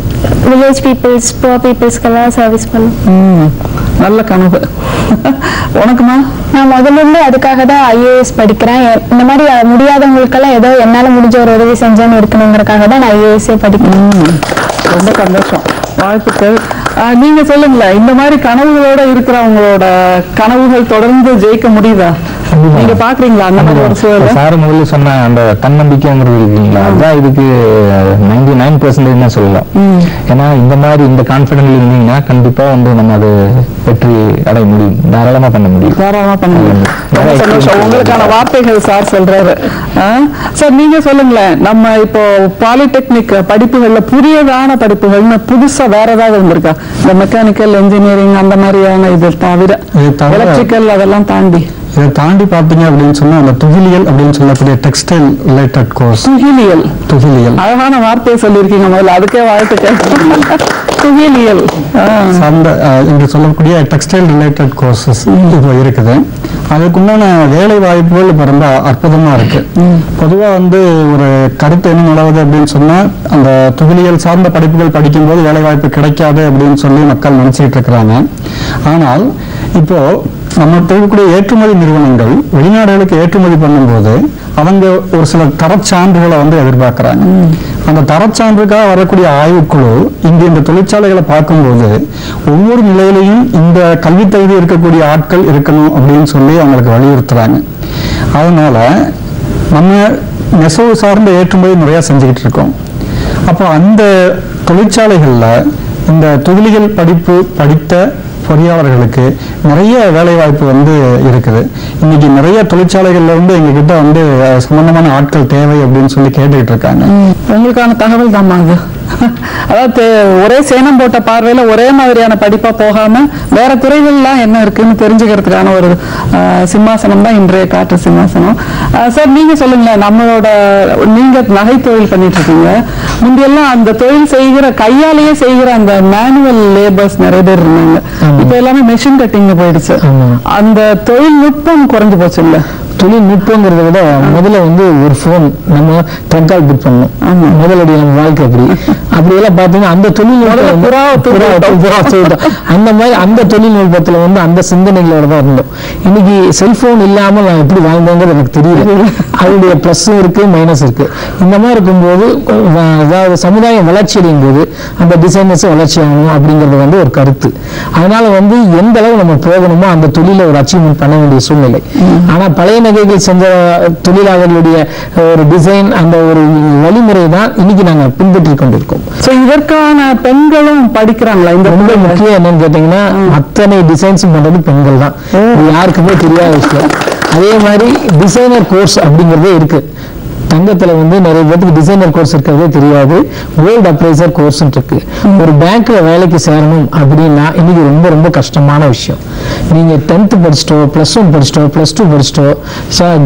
வில்லேஜ் பீப்புள்ஸ், புவர் பீப்புள்ஸ்க்கெல்லாம் சர்வீஸ் பண்ணணும். நல்ல கனவு. உனக்குமா? நான் முதல்ல இருந்து அதுக்காக தான் ஐஏஎஸ் படிக்கிறேன். இந்த மாதிரி முடியாதவங்களுக்கெல்லாம் ஏதோ என்னால முடிஞ்ச ஒரு உதவி செஞ்சேன்னு இருக்கணுங்கிறதுக்காக தான் நான் ஐஏஎஸ்ஸே படிக்கிறேன். ரொம்ப சந்தோஷம், வாழ்த்துக்கள். நீங்க சொல்லுங்களேன், இந்த மாதிரி கனவுகளோட இருக்கிறவங்களோட கனவுகள் தொடர்ந்து ஜெயிக்க முடியுதா? நீங்க பாக்குறீங்களா அந்த மாதிரி ஒரு சூழல்? சார் முதல்ல சொன்ன அந்த தன்னம்பிக்கைங்கிறது இருக்குங்களா, அதுதான் இதுக்கு 99% தான் சொல்லலாம். ஏன்னா இந்த மாதிரி இந்த கான்பிடன்ட்ல இருந்தீங்கன்னா கண்டிப்பா வந்து நம்ம அது வெற்றி அடைய முடியும், தாராளமா பண்ண முடியும். தாராளமா பண்ண முடியும். சந்தோஷம், உங்களுக்கான வார்த்தைகள் சார் சொல்றாரு. சார் நீங்க சொல்லுங்களேன், நம்ம இப்போ பாலிடெக்னிக் படிப்புகள்ல புதியதான படிப்புகள்னு புதுசா வேற ஏதாவது வந்திருக்கா? இந்த மெக்கானிக்கல் இன்ஜினியரிங் அந்த மாதிரியான இது தவிர, எலக்ட்ரிக்கல் அதெல்லாம் தாண்டி இதை தாண்டி பார்த்தீங்க அப்படின்னு சொன்னா அந்த துகிலியல் அப்படின்னு சொல்லக்கூடிய டெக்ஸ்டைல் ரிலேட்டட் கோர்ஸ். துகிலியல் அழகான வார்த்தையை சொல்லியிருக்கீங்க, முதல்ல அதுக்கே வாழ்த்துக்கள். துகிலியல் என்று சொல்லக்கூடிய டெக்ஸ்டைல் ரிலேட்டட் கோர்சஸ் இப்போ இருக்குது. அதுக்குண்டான வேலை வாய்ப்புகள் இப்போ ரொம்ப அற்புதமா இருக்கு. பொதுவா வந்து ஒரு கருத்து என்ன நிலவுது அப்படின்னு சொன்னா, அந்த தொழிலியல் சார்ந்த படிப்புகள் படிக்கும்போது வேலை வாய்ப்பு கிடைக்காது அப்படின்னு சொல்லி மக்கள் நினைச்சிட்டு இருக்கிறாங்க. ஆனால் இப்போ நம்ம இருக்கக்கூடிய ஏற்றுமதி நிறுவனங்கள் வெளிநாடுகளுக்கு ஏற்றுமதி பண்ணும்போது அவங்க ஒரு சில தரச்சான்றுகளை வந்து எதிர்பார்க்கிறாங்க. அந்த தரச்சான்றுக்காக வரக்கூடிய ஆய்வுக்குழு இங்க இந்த தொழிற்சாலைகளை பார்க்கும்போது ஒவ்வொரு நிலையிலையும் இந்த கல்வி தகுதி இருக்கக்கூடிய ஆட்கள் இருக்கணும் அப்படின்னு சொல்லி அவங்களுக்கு வலியுறுத்துறாங்க. அதனால நம்ம நெசவு சார்ந்த ஏற்றுமதி நிறைய செஞ்சுக்கிட்டு இருக்கோம். அப்போ அந்த தொழிற்சாலைகள்ல இந்த தொழிலியல் படிப்பு படித்த பொறியாளர்களுக்கு நிறைய வேலை வாய்ப்பு வந்து இருக்குது. இன்னைக்கு நிறைய தொழிற்சாலைகள்ல இருந்து எங்ககிட்ட வந்து சம்பந்தமான ஆட்கள் தேவை அப்படின்னு சொல்லி கேட்டுக்கிட்டு இருக்காங்க. உங்களுக்கான தகவல் தான் அது. அதாவது ஒரே சேனம் போட்ட பார்வையில ஒரே மாதிரியான படிப்பா போகாம வேற துறைகள்லாம் என்ன இருக்குன்னு தெரிஞ்சுக்கிறதுக்கான ஒரு சிம்மாசனம் தான் இன்றைய காற்று சிம்மாசனம். சார், நீங்க சொல்லுங்களேன், நம்மளோட நீங்க நகை தொழில் பண்ணிட்டு இருக்கீங்க. முந்தையெல்லாம் அந்த தொழில் செய்கிற கையாலேயே செய்கிற அந்த மேனுவல் லேபர்ஸ் நிறைய பேர் இருந்தாங்க. இப்ப எல்லாமே மெஷின் கட்டிங் போயிடுச்சு. அந்த தொழில்நுட்பம் குறைஞ்சு போச்சு இல்ல? தொழில்நுட்பங்கிறத விட முதல்ல வந்து ஒரு போன் நம்ம ட்ரங்கால் புக் பண்ணணும். முதலுடைய நம்ம வாழ்க்கை அப்படியெல்லாம் பார்த்தீங்கன்னா அந்த தொழில்நுட்பம் அந்த மாதிரி அந்த தொழில்நுட்பத்துல வந்து அந்த சிந்தனைகளோட தான் இருந்தோம். இன்னைக்கு செல்போன் இல்லாமல் நான் எப்படி வாழ்ந்தேங்கிறது எனக்கு தெரியல. அதனுடைய பிளஸும் இருக்கு, மைனஸ் இருக்கு. இந்த மாதிரி இருக்கும்போது அதாவது சமுதாயம் வளர்ச்சி அடையும் போது அந்த டிசைனர்ஸ் வளர்ச்சி ஆகணும் அப்படிங்கிறது வந்து ஒரு கருத்து. அதனால வந்து எந்த அளவு நம்ம போகணுமோ அந்த தொழிலை ஒரு அச்சீவ்மெண்ட் பண்ண வேண்டிய சூழ்நிலை. ஆனா பழைய நகைகள் செஞ்ச தொழிலாளர்களுடைய ஒரு டிசைன் அந்த ஒரு வழிமுறை தான் இன்னைக்கு நாங்க பின்பற்றி கொண்டிருக்கோம். இதற்கான பெண்களும் படிக்கிறாங்களா? இந்த ரொம்ப முக்கியம் என்னன்னு கேட்டீங்கன்னா அத்தனை டிசைன்ஸ் பண்றது பெண்கள் தான். யாருக்குமே தெரியாத விஷயம். அதே மாதிரி டிசைனர் கோர்ஸ் அப்படிங்கறதே இருக்கு. தங்கத்துல வந்து நிறைய பேருக்கு டிசைனர் கோர்ஸ் இருக்கிறதே தெரியாது. கோல்டு அப்ரைசர் கோர்ஸ் இருக்கு. ஒரு பேங்க்ல வேலைக்கு சேரணும் அப்படின்னா இன்னைக்கு ரொம்ப ரொம்ப கஷ்டமான விஷயம். நீங்க 10th படிச்சுட்டோ +1 படிச்சுட்டோ +2 படிச்சுட்டோ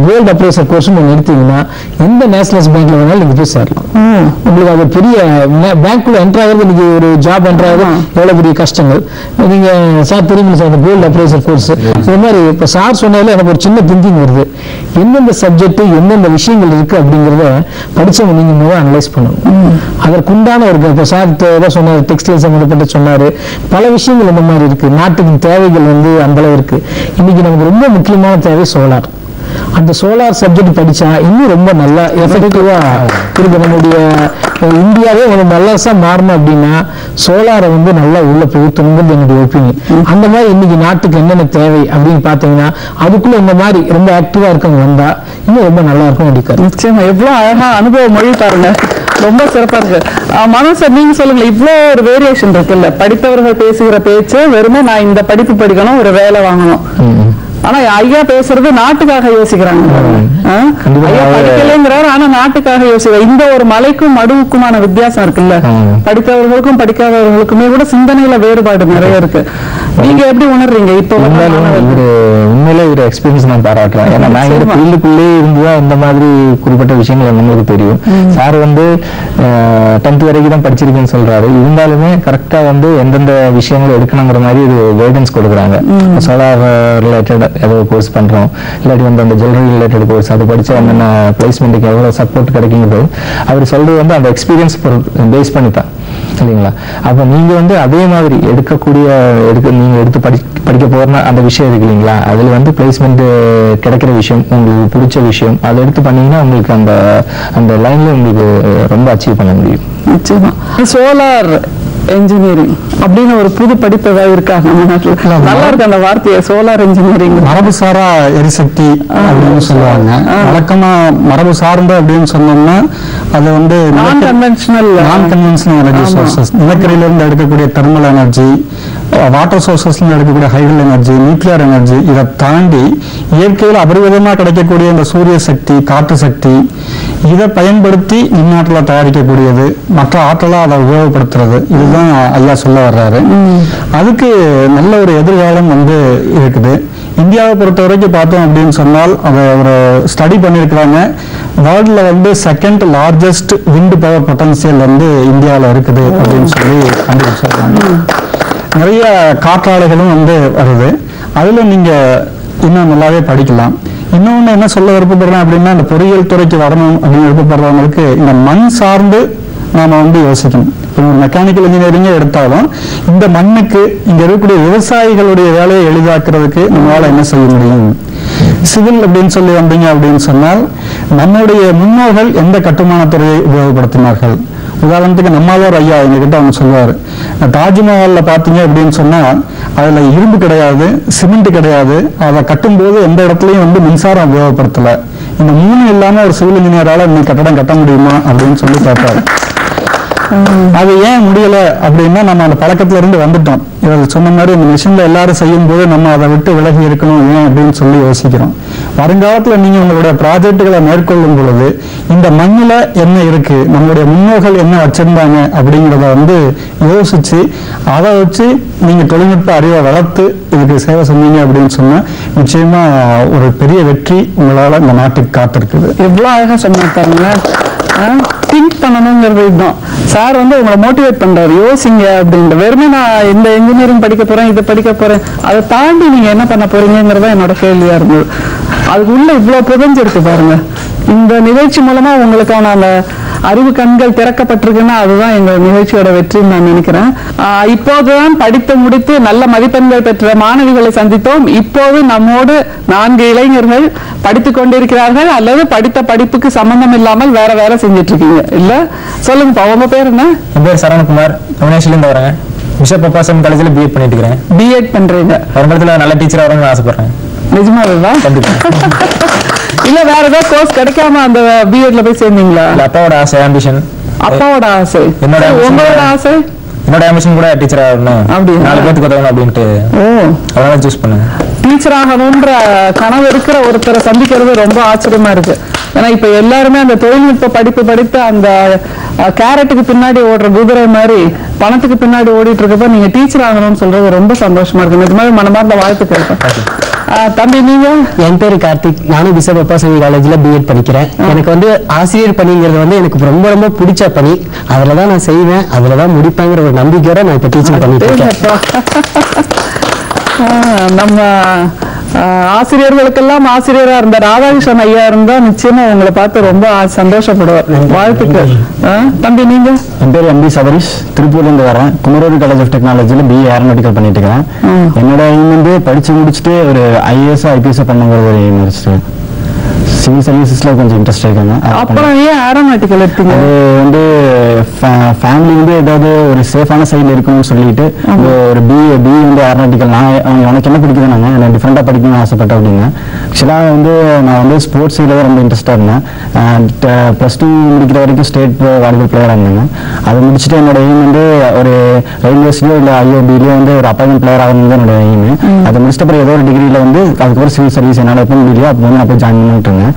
கோல்டு அப்ரைசர் கோர்ஸ் நீங்க எடுத்தீங்கன்னா எந்த நேஷனலைஸ் பேங்க்ல வேணாலும் நீங்க போய் சேரலாம். உங்களுக்கு அது பெரிய பேங்க்குள்ள என்ட்ரு ஆகிறது, இன்னைக்கு ஒரு ஜாப் என்ட்ரு ஆகுது எவ்வளவு பெரிய கஷ்டங்கள். நீங்க சார் தெரியுமா சார், கோல்டு அப்ரைசர் கோர்ஸ் இந்த மாதிரி இப்ப சார் சொன்னதுல எனக்கு ஒரு சின்ன திங்கிங் வருது. எந்தெந்த சப்ஜெக்ட் எந்தெந்த விஷயங்கள் இருக்கு அப்படிங்கறத படிச்சவங்க நீங்க முதல்ல அனலைஸ் பண்ணணும். அதற்குண்டான ஒரு சார் சொன்னாரு, டெக்ஸ்டைல் சம்பந்தப்பட்ட சொன்னாரு, பல விஷயங்கள் இந்த மாதிரி இருக்கு. நாட்டுக்கு தேவைகள் வந்து அந்த அளவு இருக்கு. இன்னைக்கு நமக்கு ரொம்ப முக்கியமான தேவை சோலார். அந்த சோலார் சப்ஜெக்ட் படிச்சா இன்னும் ரொம்ப நல்லா எஃபெக்டிவா இருக்கு. நம்முடைய இந்தியாவே ஒரு நல்லசா மாறணும் அப்படின்னா சோலாரை வந்து நல்லா உள்ள புகுத்தணுங்கிறது என்னுடைய ஒப்பீனியன். அந்த மாதிரி இன்னைக்கு நாட்டுக்கு என்னென்ன தேவை அப்படின்னு பாத்தீங்கன்னா அதுக்குள்ள இந்த மாதிரி ரொம்ப ஆக்டிவா இருக்கவங்க வந்தா இன்னும் ரொம்ப நல்லா இருக்கும் அப்படிங்கிறது. நிச்சயமா எவ்வளவு அழகா அனுபவ மொழி பாருங்க, ரொம்ப சிறப்பா இருக்கு. மனோ சார், நீங்க சொல்லுங்க, இவ்வளவு ஒரு வேரியேஷன் இருக்குல்ல, படித்தவர்கள் பேசுகிற பேச்சு வெறுமே நான் இந்த படிப்பு படிக்கணும், ஒரு வேலை வாங்கணும். ஆனா ஐயா பேசுறது நாட்டுக்காக யோசிக்கிறாங்க. ஐயா படிக்கலைங்கிறாரு, ஆனா நாட்டுக்காக யோசிக்கிறார். இந்த ஒரு மலைக்கும் மடுவுக்குமான வித்தியாசம் இருக்குல்ல, படித்தவர்களுக்கும் படிக்காதவர்களுக்குமே கூட சிந்தனையில வேறுபாடு நிறைய இருக்கு. நீங்க எப்படி உணர்றீங்க? இப்போ உண்மையிலே ஒரு எக்ஸ்பீரியன்ஸ் நான் பாராட்டுறேன். ஏன்னா நான் ஒரு ஃபீல்டுக்குள்ளே இருந்துதான் இந்த மாதிரி குறிப்பிட்ட விஷயங்கள் நம்மளுக்கு தெரியும். சார் வந்து 10th வரைக்கும் தான் படிச்சிருக்கேன்னு சொல்றாரு. இருந்தாலுமே கரெக்டா வந்து எந்தெந்த விஷயங்கள் எடுக்கணுங்கிற மாதிரி இது கைடன்ஸ் கொடுக்குறாங்க. சோலார் ரிலேட்டட் ஏதோ கோர்ஸ் பண்றோம், இல்லாட்டி வந்து அந்த ஜுவல்லரி ரிலேட்டட் கோர்ஸ் அது படிச்சா என்னென்ன பிளேஸ்மெண்ட்டுக்கு எவ்வளவு சப்போர்ட் கிடைக்குங்கிறது அவர் சொல்றது வந்து அந்த எக்ஸ்பீரியன்ஸ் பேஸ் பண்ணித்தான் இல்லைங்களா. அப்ப நீங்க வந்து அதே மாதிரி நீங்க எடுத்து படிக்க போறனா அந்த விஷயம் இருக்கு இல்லைங்களா, அதுல வந்து பிளேஸ்மெண்ட் கிடைக்கிற விஷயம், உங்களுக்கு பிடிச்ச விஷயம் அதை எடுத்து பண்ணீங்கன்னா உங்களுக்கு அந்த லைன்ல உங்களுக்கு ரொம்ப அச்சீவ் பண்ண முடியும். நிச்சயமா. சோலார் என்ஜினியரிங் அப்படின்னு ஒரு புது படிப்பு ஏதாவது இருக்கா நம்ம நாட்டுல? நல்லா இருக்கு அந்த வார்த்தையை, சோலார் என்ஜினியரிங். மரபுசாரா எரிசக்தி அப்படின்னு சொல்லுவாங்க. வழக்கமா மரபு சார்ந்த அப்படின்னு சொன்னோம்னா அது வந்து நான் கன்வென்ஷனல் எனர்ஜி சோர்சஸ், நிலக்கரியில இருந்து எடுக்கக்கூடிய தெர்மல் எனர்ஜி, வாட்டர் சோர்சஸ்ல எடுக்கக்கூடிய ஹைட்ரல் எனர்ஜி, நியூக்ளியர் எனர்ஜி, இதை தாண்டி இயற்கையில் அபரிவிதமா கிடைக்கக்கூடிய இந்த சூரிய சக்தி, காற்று சக்தி, இதை பயன்படுத்தி மின்னாற்றலை தயாரிக்கக்கூடியது, மற்ற ஆற்றலா அதை உபயோகப்படுத்துறது, இதுதான் ஐயா சொல்ல வர்றாரு. அதுக்கு நல்ல ஒரு எதிர்காலம் வந்து இருக்குது. இந்தியாவை பொறுத்த வரைக்கும் பார்த்தோம் அப்படின்னு சொன்னால் அதை ஒரு ஸ்டடி பண்ணியிருக்கிறாங்க. வேர்ல்ட்ல வந்து 2nd largest wind power potential வந்து இந்தியாவில் இருக்குது அப்படின்னு சொல்லி கண்டுபிடிச்சிருக்காங்க. நிறைய காற்றாலைகளும் வந்து வருது. அதுல நீங்க இன்னும் நல்லாவே படிக்கலாம். இன்னொன்று என்ன சொல்ல விருப்பப்படுறேன் அப்படின்னா, இந்த பொறியியல் துறைக்கு வரணும் அப்படின்னு விருப்பப்படுறவங்களுக்கு இந்த மண் சார்ந்து நாம யோசிக்கணும். இப்போ ஒரு மெக்கானிக்கல் இன்ஜினியரிங்கே எடுத்தாலும் இந்த மண்ணுக்கு இங்க இருக்கக்கூடிய விவசாயிகளுடைய வேலையை எளிதாக்குறதுக்கு நம்மளால என்ன செய்ய முடியும். சிவில் அப்படின்னு சொல்லி வந்தீங்க அப்படின்னு சொன்னால், நம்முடைய முன்னோர்கள் எந்த கட்டுமானத்துறையை உபயோகப்படுத்தினார்கள். உதாரணத்துக்கு நம்மாழ்வார் ஐயா எங்ககிட்ட அவங்க சொல்லுவார், தாஜ்மஹால்ல பாத்தீங்க அப்படின்னு சொன்னா அதுல இரும்பு கிடையாது, சிமெண்ட் கிடையாது, அதை கட்டும்போது எந்த இடத்துலயும் மின்சாரம் உபயோகப்படுத்தல. இந்த 3 இல்லாம ஒரு சிவில் இன்ஜினியரால இன்னைக்கு கட்டடம் கட்ட முடியுமா அப்படின்னு சொல்லி கேட்பாரு. அது ஏன் முடியல அப்படின்னா, நம்ம அந்த பழக்கத்துல இருந்து வந்துட்டோம். இவர் சொன்ன மாதிரி இந்த மிஷின்ல எல்லாரும் செய்யும் போது நம்ம அதை விட்டு விலகி இருக்கணும் ஏன் அப்படின்னு சொல்லி யோசிக்கிறோம். வருங்காலத்துல நீங்க உங்களுடைய ப்ராஜெக்டுகளை மேற்கொள்ளும் பொழுது இந்த மண்ணில என்ன இருக்கு, நம்மளுடைய முன்னோர்கள் என்ன வச்சிருந்தாங்க அப்படிங்கிறத யோசிச்சு அதை வச்சு நீங்க தொழில்நுட்ப அறிவை வளர்த்து இதுக்கு சேவை செஞ்சீங்க அப்படின்னு சொன்னா நிச்சயமா ஒரு பெரிய வெற்றி உங்களால இந்த நாட்டுக்கு காத்திருக்குது. எவ்வளவு அழகா சொன்னாங்க. திங்க் பண்ணணுங்கிறது இதுதான். சார் உங்களை மோட்டிவேட் பண்றாரு, யோசிங்க அப்படின்ற. வெறுமே நான் இந்த இன்ஜினியரிங் படிக்க போறேன், இதை படிக்க போறேன், அதை தாண்டி நீங்க என்ன பண்ண போறீங்கிறதா என்னோட கேள்வியா இருந்தது. அதுக்குள்ள இவ்வளவு புதஞ்சிருக்கு பாருங்க. இந்த நிகழ்ச்சி மூலமா உங்களுக்கான அந்த அறிவு கண்கள் திறக்கப்பட்டிருக்குன்னா அதுதான் எங்க நிகழ்ச்சியோட வெற்றின்னு நான் நினைக்கிறேன். இப்போதுதான் படித்து முடித்து நல்ல மதிப்பெண்கள் பெற்ற மாணவிகளை சந்தித்தோம். இப்போது நம்மோடு 4 இளைஞர்கள் படித்துக் கொண்டிருக்கிறார்கள், அல்லது படித்த படிப்புக்கு சம்பந்தம் இல்லாமல் வேற வேற செஞ்சிட்டு இருக்கீங்க இல்ல? சொல்லுங்கப்பா, உங்க பேர் என்ன? என் பேர் சரவணகுமார், அவினாஷில இருந்து வரேன். பிஷப் பப்பாசன் காலேஜ்ல பிஎட் பண்ணிட்டு இருக்கேன். பிஎட் பண்றீங்க? வருங்காலத்துல நல்ல டீச்சர் வரணும்னு ஆசைப்படுறேன். நிஜமாவா? இல்ல வேற ஏதாவது கோர்ஸ் கிடைக்காம அந்த பிஎட்ல போய் சேர்ந்தீங்களா? அப்பாவோட ஆசை, ஆம்பிஷன். அப்பாவோட ஆசை, உங்களோட ஆசை? என்னோட ஆம்பிஷன் கூட டீச்சர் ஆகணும், அப்படி 4 பேருக்கு உதவணும் அப்படின்ட்டு அதனால சூஸ் பண்ணேன். டீச்சர் ஆகணும்ன்ற கனவு இருக்கிற ஒருத்தரை சந்திக்கிறது ரொம்ப ஆச்சரியமா இருக்கு. ஏன்னா இப்ப எல்லாருமே அந்த தொழில்நுட்ப படிப்பு படித்து அந்த கேரட்டுக்கு பின்னாடி ஓடுற குதிரை மாதிரி பணத்துக்கு பின்னாடி ஓடிட்டு இருக்கப்ப நீங்க டீச்சர் ஆகணும்னு சொல்றது ரொம்ப சந்தோஷமா இருக்கு. இது மாதிரி மனமார்ந்த வாழ்த்து கேட்பேன். தம்பி நீங்க? என் பேரு கார்த்திக், நானும் பிஷப் பப்பாசன் காலேஜ்ல பிஎட் படிக்கிறேன். எனக்கு ஆசிரியர் பணிங்கிறது எனக்கு ரொம்ப ரொம்ப பிடிச்ச பணி. அதுலதான் நான் செய்வேன், அதுலதான் முடிப்பேங்கிற ஒரு நம்பிக்கையோட நான் இப்ப டீச்சிங் பண்ணிட்டு இருக்கேன். நம்ம ஆசிரியர்களுக்கெல்லாம் ஆசிரியரா இருந்த ராதாகிருஷ்ணன் ஐயா இருந்தா நிச்சயமா உங்களை பார்த்து ரொம்ப சந்தோஷப்படுவார். வாழ்த்துக்கள். தம்பி நீங்க? என் பேர் எம்பி சபரிஷ், திருப்பூர்ல இருந்து வரேன். குமரூர் காலேஜ் ஆஃப் டெக்னாலஜில பிஏ ஏரோநாட்டிக்கல் பண்ணிட்டு இருக்கேன். என்னோட எய்ம் படிச்சு முடிச்சுட்டு ஒரு ஐஏஎஸ் ஐபிஎஸ் பண்ணுங்கிற ஒரு எய்ம் வச்சுட்டு சிவில் சர்வீசஸ்ல கொஞ்சம் இன்ட்ரெஸ்ட் இருக்காங்க. அப்புறம் ஏன் ஏரோநாட்டிக்கல் எடுத்தீங்க? அது ஃபேமிலி ஏதாவது ஒரு சேஃபான சைட்ல இருக்கணும்னு சொல்லிட்டு ஒரு பிஏ ஏரோநாட்டிக்கல். நான் உனக்கு என்ன பிடிக்குதுன்னாங்க, நான் டிஃப்ரெண்டா படிக்கணும்னு ஆசைப்பட்டேன் அப்படின்னா. ஆக்சுவலா நான் ஸ்போர்ட்ஸ் சைட்ல தான் ரொம்ப இன்ட்ரெஸ்டா இருந்தேன். +2 முடிக்கிற வரைக்கும் ஸ்டேட் வாலிபால் பிளேயரா இருந்தாங்க. அதை முடிச்சுட்டு என்னோட எய்ம் ஒரு ரயில்வேஸ்லயோ இல்ல ஐஓபிலயோ ஒரு அப்பாயின்மெண்ட் பிளேயர் ஆகணும் என்னோட எய்ம். அதை முடிச்சிட்ட அப்புறம் ஏதோ ஒரு டிகிரியில அதுக்கப்புறம் சிவில் சர்வீஸ் என்னால எப்போ முடியலையோ அப்போ நான் போய் ஜாயின் பண்ணிட்டு இருந்தேன்.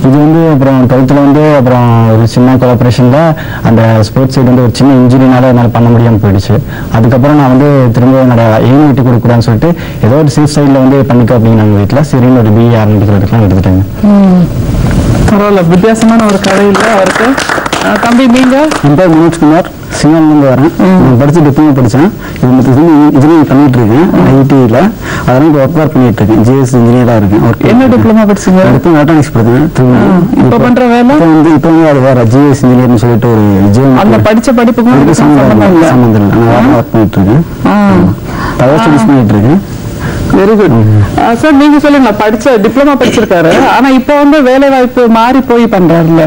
இது அப்புறம் 12th அப்புறம் ஒரு சின்ன கோஆபரேஷன்ல அந்த ஸ்போர்ட்ஸ் சைடு ஒரு சின்ன இன்ஜுரினால என்னால் பண்ண முடியாமல் போயிடுச்சு. அதுக்கப்புறம் நான் திரும்ப என்னோட எய்ம் விட்டு கொடுக்கூடாதுன்னு சொல்லிட்டு ஏதோ ஒரு சேஃப் சைட்ல பண்ணிக்கோ அப்படின்னு நாங்கள் வீட்டில் சரின்னு ஒரு பிஏ ஆரம்பிக்கிறதுக்குலாம் எடுத்துட்டாங்க. பரவாயில்ல, வித்தியாசமான ஒரு கதை இல்லை அவருக்கு. தம்பி நீங்க? என் பேர் மனோஜ்குமார், சிங்கம்லேருந்து வரேன். நான் படிச்சு டிப்ளமோ படித்தேன். இன்ஜினியரிங் பண்ணிட்டு இருக்கேன் ஐடியில். அதெல்லாம் இப்போ ஒர்க் பண்ணிட்டு இருக்கேன். ஜிஎஸ் இன்ஜினியராக இருக்கேன். என்ன டிப்ளமோ படிச்சீங்க? எலக்ட்ரானிக்ஸ் படித்தேன். இப்போ பண்ற வேலை இப்போ அது வேற ஜிஎஸ் இன்ஜினியர்னு சொல்லிட்டு ஒரு அந்த படிச்ச படிப்புக்கு சம்மந்தம் இல்லை. நான் ஒர்க் பண்ணிட்டு இருக்கேன். பவர் ஸ்டடிஸ் பண்ணிட்டு இருக்கேன். Very good sir. நீங்க சொல்லுங்க, படிச்ச டிப்ளமா படிச்சிருக்காரு, ஆனா இப்போ வேலை வாய்ப்பு மாறி போய் பண்றாருல்ல,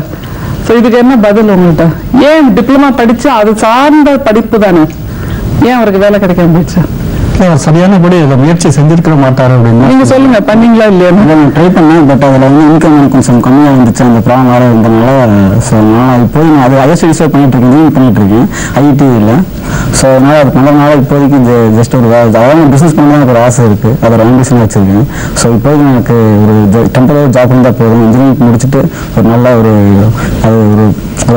சோ இதுக்கு என்ன பதில் உங்கள்கிட்ட? ஏன் டிப்ளமா படிச்சு அது சார்ந்த படிப்பு தானே, ஏன் அவருக்கு வேலை கிடைக்காம போயிடுச்சு? சரியானபடி முயற்சி செஞ்சிருக்க மாட்டாரு அப்படின்னு நீங்க சொல்லுங்க, பண்ணீங்களா இல்லையா? ட்ரை பண்ணேன், பட் அதுல இன்கம் கொஞ்சம் கம்மியா வந்துச்சு. அந்த ப்ராப்ளம் வேற இருந்தனால நான் இப்போ அது ஐஎஸ்டிஸ் பண்ணிட்டு இருக்கேன், பண்ணிட்டு இருக்கேன் ஐடியில். ஸோ அதனால அது பண்ணதுனால இப்போதைக்கு ஜஸ்ட் ஒரு அதாவது பிசினஸ் பண்ண எனக்கு ஒரு ஆசை இருக்கு, அதை ஒரு ஆம்பிஷன் வச்சிருக்கேன். ஸோ இப்போதைக்கு எனக்கு ஒரு டெம்பரரி ஜாப் இருந்தால் போதும். இன்ஜினியரிங் முடிச்சுட்டு ஒரு நல்ல ஒரு அது ஒரு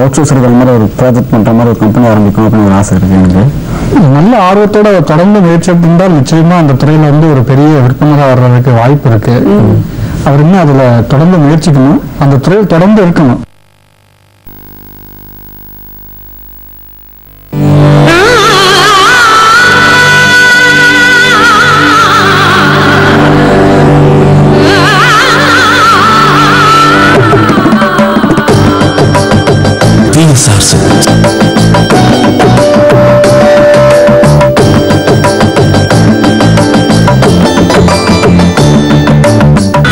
அவுட் சோர்ஸ் இருக்கிற மாதிரி ஒரு ப்ராஜெக்ட் பண்ற மாதிரி ஒரு கம்பெனி ஆரம்பிக்கும் அப்படின்னு ஒரு ஆசை இருக்கு எனக்கு. நல்ல ஆர்வத்தோட தொடர்ந்து முயற்சி இருந்தால் நிச்சயமா அந்த துறையில ஒரு பெரிய விற்பனையாக வர்றதுக்கு வாய்ப்பு இருக்கு. அவர் இன்னும் அதுல தொடர்ந்து முயற்சிக்கணும், அந்த துறையில் தொடர்ந்து இருக்கணும். TSR Silks.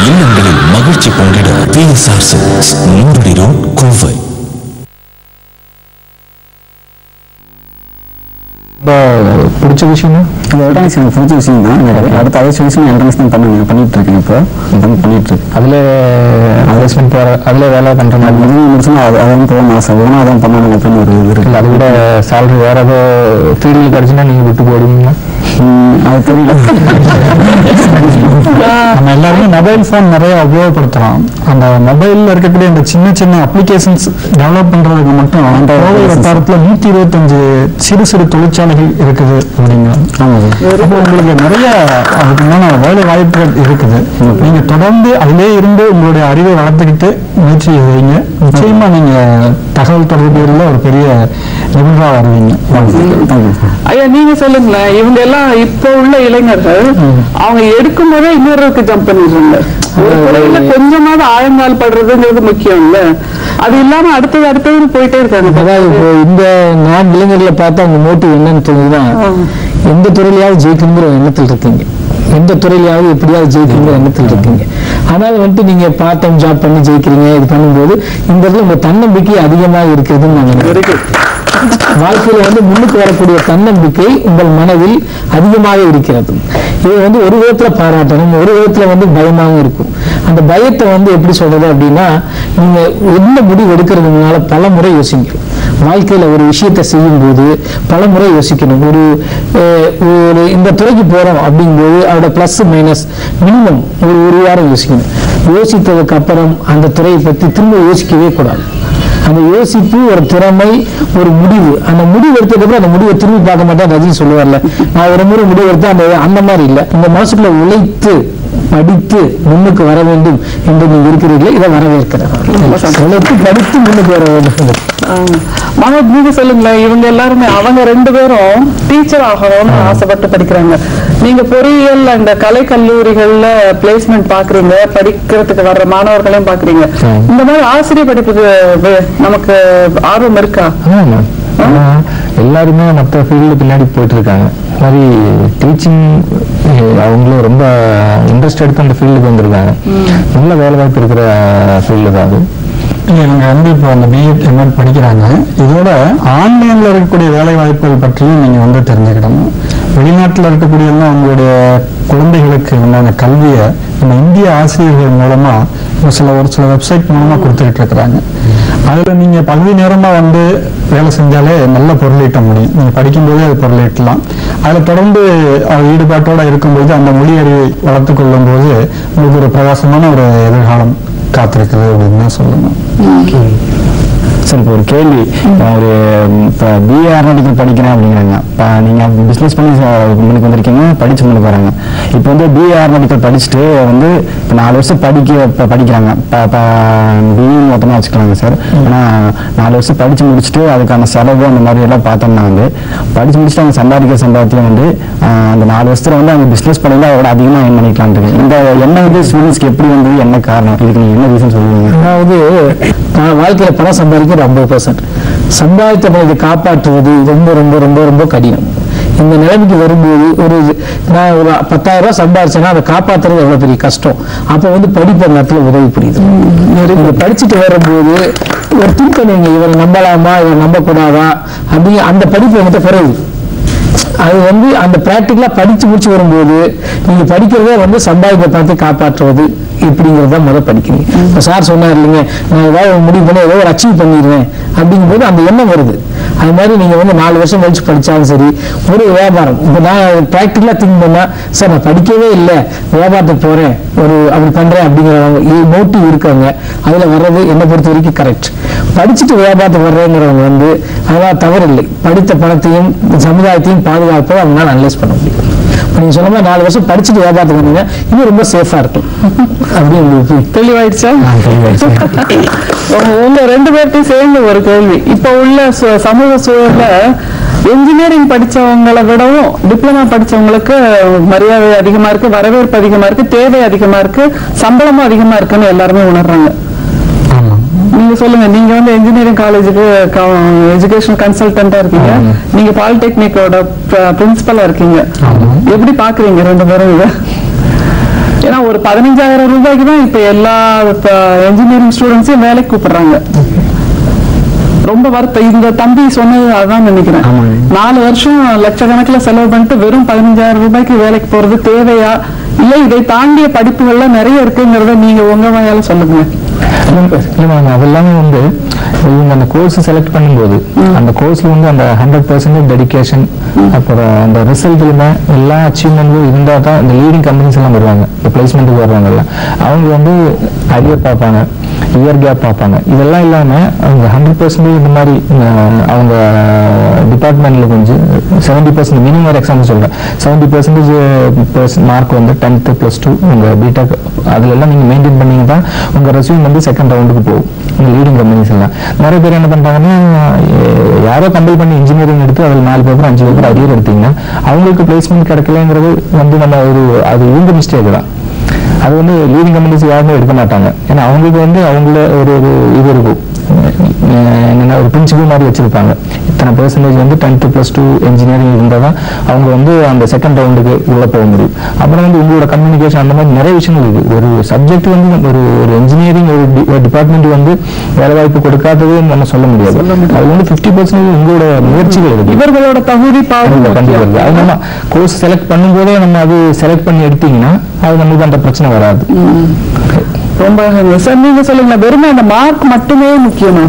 இல்லங்களில் மகிழ்ச்சி பொங்கிட TSR Silks, மூன்றடி ரோட், கோவை. பிடிச்ச விஷயம் எலக்ட்ரானிக்ஸ் எனக்கு பிடிச்ச விஷயம் தான். அடுத்த அதே விஷயம் எலக்ட்ரானிக்ஸ் தான் பண்ணிட்டு இருக்கேன். இப்போ பண்ணிட்டு இருக்கு. அதில் அட்வர்டைஸ்மெண்ட் போகிற அதில் வேலை பண்ணுற மாதிரி முடிச்சுன்னா அதான் போகணும் ஆசை. வேணும் அதான் பண்ணணும் அப்படின்னு ஒரு இது இருக்குது. அதை விட சேலரி வேற ஏதோ ஃபீல்டில் கிடச்சுன்னா நீங்கள் விட்டு போடுவீங்களா? அது தெரியல. நம்ம எல்லாருமே மொபைல் ஃபோன் நிறைய உபயோகப்படுத்துறோம். அந்த மொபைல்ல இருக்கக்கூடிய இந்த சின்ன சின்ன அப்ளிகேஷன்ஸ் டெவலப் பண்றதுக்கு மட்டும் அந்த கோவை வட்டாரத்துல 125 சிறு சிறு தொழிற்சாலைகள் இருக்குது அப்படிங்க. அப்போ உங்களுக்கு நிறைய அதுக்குமான வேலை வாய்ப்புகள் இருக்குது. நீங்க தொடர்ந்து அதிலே இருந்து உங்களுடைய அறிவை வளர்த்துக்கிட்டு முயற்சி செய்வீங்க. நிச்சயமா நீங்க தகவல் தொடர்புல ஒரு பெரிய நிபுணரா வருவீங்க. ஐயா நீங்க சொல்லுங்களேன், இவங்க எல்லாம் இப்ப உள்ள இளைஞர்கள் அவங்க எடுக்கும் போதே இன்னொருக்கு ஜம்ப் பண்ணிடுறாங்க. ஒரு துறையில கொஞ்சமாவது ஆழங்கால் படுறதுங்கிறது முக்கியம் இல்ல, அது இல்லாம அடுத்தது போயிட்டே இருக்காங்க. அதாவது இப்போ இந்த நான் இளைஞர்களை பார்த்தா அவங்க மோட்டிவ் என்னன்னு தோணுதுன்னா, எந்த துறையிலாவது ஜெயிக்கணுங்கிற எண்ணத்தில் இருக்கீங்க, எந்த துறையிலாவது எப்படியாவது ஜெயிக்கணுங்கிற எண்ணத்தில் இருக்கீங்க. ஆனால் வந்துட்டு நீங்க பார்ட் டைம் ஜாப் பண்ணி ஜெயிக்கிறீங்க. இது பண்ணும்போது இந்த இடத்துல உங்க தன்னம்பிக்கை அதிகமாக இருக்குதுன்னு நான் நினைக்கிறேன். வாழ்க்கையில வந்து முன்னுக்கு வரக்கூடிய தன்னம்பிக்கை உங்கள் மனதில் அதிகமாக இருக்கிறது. இது வந்து ஒரு விதத்துல பாராட்டணும், ஒரு விதத்துல வந்து பயமாகவும் இருக்கும். அந்த பயத்தை வந்து எப்படி சொல்றது அப்படின்னா, நீங்க என்ன முடிவு எடுக்கிறதுனால பல முறை யோசிங்க. வாழ்க்கையில ஒரு விஷயத்தை செய்யும் போது பல முறை யோசிக்கணும். ஒரு இந்த துறைக்கு போறோம் அப்படிங்கும்போது அதோட பிளஸ் மைனஸ் மினிமம் ஒரு வாரம் யோசிக்கணும். யோசித்ததுக்கு அப்புறம் அந்த துறையை பற்றி திரும்ப யோசிக்கவே கூடாது. அந்த யோசிப்பு, ஒரு திறமை, ஒரு முடிவு. அந்த முடிவு எடுத்ததுக்கப்புறம் அந்த முடிவை திரும்பி பார்க்க மாட்டேன் ரஜினி சொல்லுவார்ல, நான் ஒரு முறை முடிவு எடுத்தேன் அந்த மாதிரி இல்லை. இந்த மனசுக்குள்ள உழைத்து படித்து முன்னுக்கு வர வேண்டும் என்று நீங்க இருக்கிறீர்களே, இதை வரவேற்கிறேன். உழைத்து படித்து முன்னுக்கு வர வேண்டும். மனோஜ் நீங்க சொல்லுங்களேன், இவங்க எல்லாருமே அவங்க 2 பேரும் டீச்சர் ஆகணும்னு ஆசைப்பட்டு படிக்கிறாங்க. நீங்க பொறியியல் அந்த கலை கல்லூரிகள்ல பிளேஸ்மெண்ட் பாக்குறீங்க, படிக்கிறதுக்கு வர்ற மாணவர்களையும் பாக்குறீங்க. இந்த மாதிரி ஆசிரியர் படிப்புக்கு நமக்கு ஆர்வம் இருக்கா? எல்லாருமே மற்ற ஃபீல்டு பின்னாடி போயிட்டு இருக்காங்க. மாதிரி டீச்சிங் அவங்களும் ரொம்ப இன்ட்ரெஸ்ட் எடுத்து அந்த ஃபீல்டுக்கு வந்திருக்காங்க. நல்ல வேலை வாய்ப்பு இருக்கிற ஃபீல்டு தான் அது. இவங்க வந்து இப்போ அந்த பிஎட் எம்எட் படிக்கிறாங்க. இதோட ஆன்லைன்ல இருக்கக்கூடிய வேலை வாய்ப்புகள் பற்றியும் நீங்க வந்து தெரிஞ்சுக்கிடணும். வெளிநாட்டில் இருக்கக்கூடியெல்லாம் அவங்களுடைய குழந்தைகளுக்கு உண்டான கல்வியை நம்ம இந்திய ஆசிரியர்கள் மூலமா ஒரு சில வெப்சைட் மூலமா கொடுத்துக்கிட்டு இருக்கிறாங்க. அதுல நீங்க பகுதி நேரமா வந்து வேலை செஞ்சாலே நல்ல பொருளீட்ட முடியும். நீங்க படிக்கும்போதே அது பொருளீட்டலாம். அதுல தொடர்ந்து ஈடுபாட்டோட இருக்கும்போது அந்த மொழி அறிவை வளர்த்து கொள்ளும் போது உங்களுக்கு ஒரு பிரகாசமான ஒரு எதிர்காலம் காத்திருக்குது அப்படின்னு தான் சொல்லணும். சார் இப்போ ஒரு கேள்வி, ஒரு இப்போ பிஏ ஏரோநாட்டிக்கல் படிக்கிறேன் அப்படிங்கிறாங்க. இப்போ நீங்கள் பிஸ்னஸ் பண்ணி முன்னுக்கு வந்திருக்கீங்க, படிச்சு முன்னுக்கு வராங்க. இப்போ வந்து பிஏ ஏரோநாட்டிக்கல் படிச்சுட்டு வந்து இப்போ 4 வருஷம் படிக்கிறாங்க. இப்போ பிஇ மொத்தமாக வச்சுக்கலாங்க சார். ஆனால் 4 வருஷம் படித்து முடிச்சுட்டு அதுக்கான செலவு அந்த மாதிரி எல்லாம் பார்த்தோம்னா வந்து படித்து முடிச்சுட்டு அவங்க சம்பாதியம் வந்து அந்த 4 வருஷத்துல வந்து அவங்க பிஸ்னஸ் பண்ணி அதோட அதிகமாக என் பண்ணிக்கலான் இருக்கு. இந்த எண்ணெய் வந்து ஸ்டூடெண்ட்ஸ்க்கு எப்படி வந்தது, என்ன காரணம், இதுக்கு நீங்கள் என்ன ரீசன் சொல்லுவீங்க? அதாவது வாழ்க்கையில பணம் சம்பாதிக்க 50%, சம்பாதித்த பணத்தை காப்பாற்றுவது ரொம்ப ரொம்ப ரொம்ப ரொம்ப கடினம். இந்த நிலைமைக்கு வரும்போது நான் ஒரு 10,000 ரூபாய் சம்பாதிச்சேன்னா அதை காப்பாற்றுறது எவ்வளவு பெரிய கஷ்டம். அப்போ வந்து படிப்பு அந்த இடத்துல உதவி புரியுது. நீங்க படிச்சுட்டு வரும்போது ஒரு திங்க் பண்ணுவீங்க, இவரை நம்பலாமா இவரை நம்பக்கூடாதா அப்படி. அந்த படிப்பு என்கிட்ட குறையுது. அது வந்து அந்த பிராக்டிக்கலா படிச்சு முடிச்சு வரும்போது நீங்க படிக்கிறதே வந்து சம்பாதிக்க பணத்தை காப்பாற்றுவது இப்படிங்கிறத முதல் படிக்கிறீங்க. இப்போ சார் சொன்னார் இல்லைங்க, நான் ஏதாவது முடிவு பண்ணி ஏதோ ஒரு அச்சீவ் பண்ணிடுவேன் அப்படிங்கும்போது அந்த எண்ணம் வருது. அது மாதிரி நீங்க வந்து 4 வருஷம் கழிச்சு படிச்சாலும் சரி, ஒரு வியாபாரம் இப்போ நான் பிராக்டிக்கலா திங்க் பண்ணா சார் நான் படிக்கவே இல்லை வியாபாரத்துக்கு போறேன் அப்படி பண்றேன் அப்படிங்கிறவங்க மோட்டிவ் இருக்காங்க. அதுல வர்றது என்னை பொறுத்த வரைக்கும் கரெக்ட். படிச்சுட்டு வியாபாரத்துக்கு வர்றேங்கிறவங்க வந்து அதெல்லாம் தவறு இல்லை. படித்த பணத்தையும் சமுதாயத்தையும் பாதுகாப்பதை அவங்களால அனலைஸ் பண்ண முடியும். நீங்க சொன்ன மாதிரி 4 வருஷம் படிச்சுட்டு வியாபாரத்துக்கு வந்தீங்க, இன்னும் ரொம்ப சேஃபா இருக்கும். அப்படி உங்களுக்கு தெளிவாயிடுச்சா? உங்க 2 பேர்ட்டையும் சேர்ந்து ஒரு கேள்வி. இப்ப உள்ள சமூக சூழல்ல என்ஜினியரிங் படிச்சவங்களை விடவும் டிப்ளமா படிச்சவங்களுக்கு மரியாதை அதிகமா இருக்கு, வரவேற்பு அதிகமா இருக்கு, தேவை அதிகமா இருக்கு, சம்பளமும் அதிகமா இருக்குன்னு எல்லாருமே உணர்றாங்க. நீங்க சொல்லுங்க, நீங்க வந்து இன்ஜினியரிங் காலேஜுக்கு எஜுகேஷன் கன்சல்டன்டா இருக்கீங்க, நீங்க பாலிடெக்னிக்கோட பிரின்சிபலா இருக்கீங்க. எப்படி பாக்குறீங்க ரெண்டு பேரும் இதை? ஏன்னா ஒரு 15,000 ரூபாய்க்கு தான் இப்ப எல்லா இன்ஜினியரிங் ஸ்டூடெண்ட்ஸையும் வேலைக்கு கூப்பிடுறாங்க. ரொம்ப வருத்தம். இந்த தம்பி சொன்னது அதான் நினைக்கிறேன். 4 வருஷம் லட்சக்கணக்கில் செலவு பண்ணிட்டு வெறும் 15,000 ரூபாய்க்கு வேலைக்கு போறது தேவையா, இல்ல இதை தாண்டிய படிப்புகள்ல நிறைய இருக்குங்கிறத நீங்க உங்க வாயால சொல்லுங்க. அதெல்லாமே வந்து இவங்க அந்த கோர்ஸ் செலக்ட் பண்ணும்போது அந்த கோர்ஸ்ல வந்து அந்த 100% டெடிகேஷன், அப்புறம் அந்த ரிசல்ட்லுமே எல்லா அச்சீவ்மெண்ட்டும் இருந்தால் தான் இந்த லீடிங் கம்பெனிஸ் எல்லாம் வருவாங்க, இந்த பிளேஸ்மெண்ட்டுக்கு வருவாங்கல்ல. அவங்க வந்து அரியர் பார்ப்பாங்க, இயர் கேப் பார்ப்பாங்க. இதெல்லாம் இல்லாமல் அவங்க 100% இந்த மாதிரி அவங்க டிபார்ட்மெண்ட்ல கொஞ்சம் 70% மினிமம் ஒரு எக்ஸாம்பிள் சொல்கிறேன், 70% மார்க் வந்து 10th +2 உங்கள் பிடெக் அதுல எல்லாம் நீங்கள் மெயின்டைன் பண்ணீங்க தான் உங்கள் ரெஸ்யூம் வந்து செகண்ட் ரவுண்டுக்கு போகும். இந்த லீடிங் கம்பெனிஸ் எல்லாம் நிறைய பேர் என்ன பண்ணுறாங்கன்னா, யாரோ கம்பல் பண்ணி இன்ஜினியரிங் எடுத்து அதில் 4 பேப்பர் 5 பேப்பர் அரியர் எடுத்தீங்கன்னா அவங்களுக்கு பிளேஸ்மெண்ட் கிடைக்கலங்கிறது வந்து நம்ம அது இவங்க மிஸ்டேக் தான். அது வந்து லீடிங் கம்பெனிஸ் யாருமே எடுக்க மாட்டாங்க. ஏன்னா அவங்களுக்கு வந்து அவங்கள ஒரு இது இருக்கும், என்னென்ன ஒரு பிரின்சிபல் மாதிரி வச்சிருப்பாங்க. இத்தனை பெர்சன்டேஜ் வந்து 10th +2 இன்ஜினியரிங் இருந்தால் தான் அவங்க வந்து அந்த செகண்ட் ரவுண்டுக்கு உள்ள போக முடியும். அப்புறம் வந்து உங்களோட கம்யூனிகேஷன் அந்த மாதிரி நிறைய விஷயங்கள் இருக்குது. ஒரு சப்ஜெக்ட் வந்து ஒரு இன்ஜினியரிங் ஒரு டிபார்ட்மெண்ட் வந்து வேலை வாய்ப்பு கொடுக்காதது நம்ம சொல்ல முடியாது. அது வந்து 50% உங்களோட முயற்சிகள் இருக்கு, இவர்களோட தகுதி கண்டிப்பாக. அது நம்ம கோர்ஸ் செலக்ட் பண்ணும்போதே நம்ம அது செலக்ட் பண்ணி எடுத்தீங்கன்னா அது நமக்கு அந்த பிரச்சனை வராது. ரொம்ப சார், நீங்க சொல்லுங்க, வெறுமே அந்த மார்க் மட்டுமே முக்கியமா?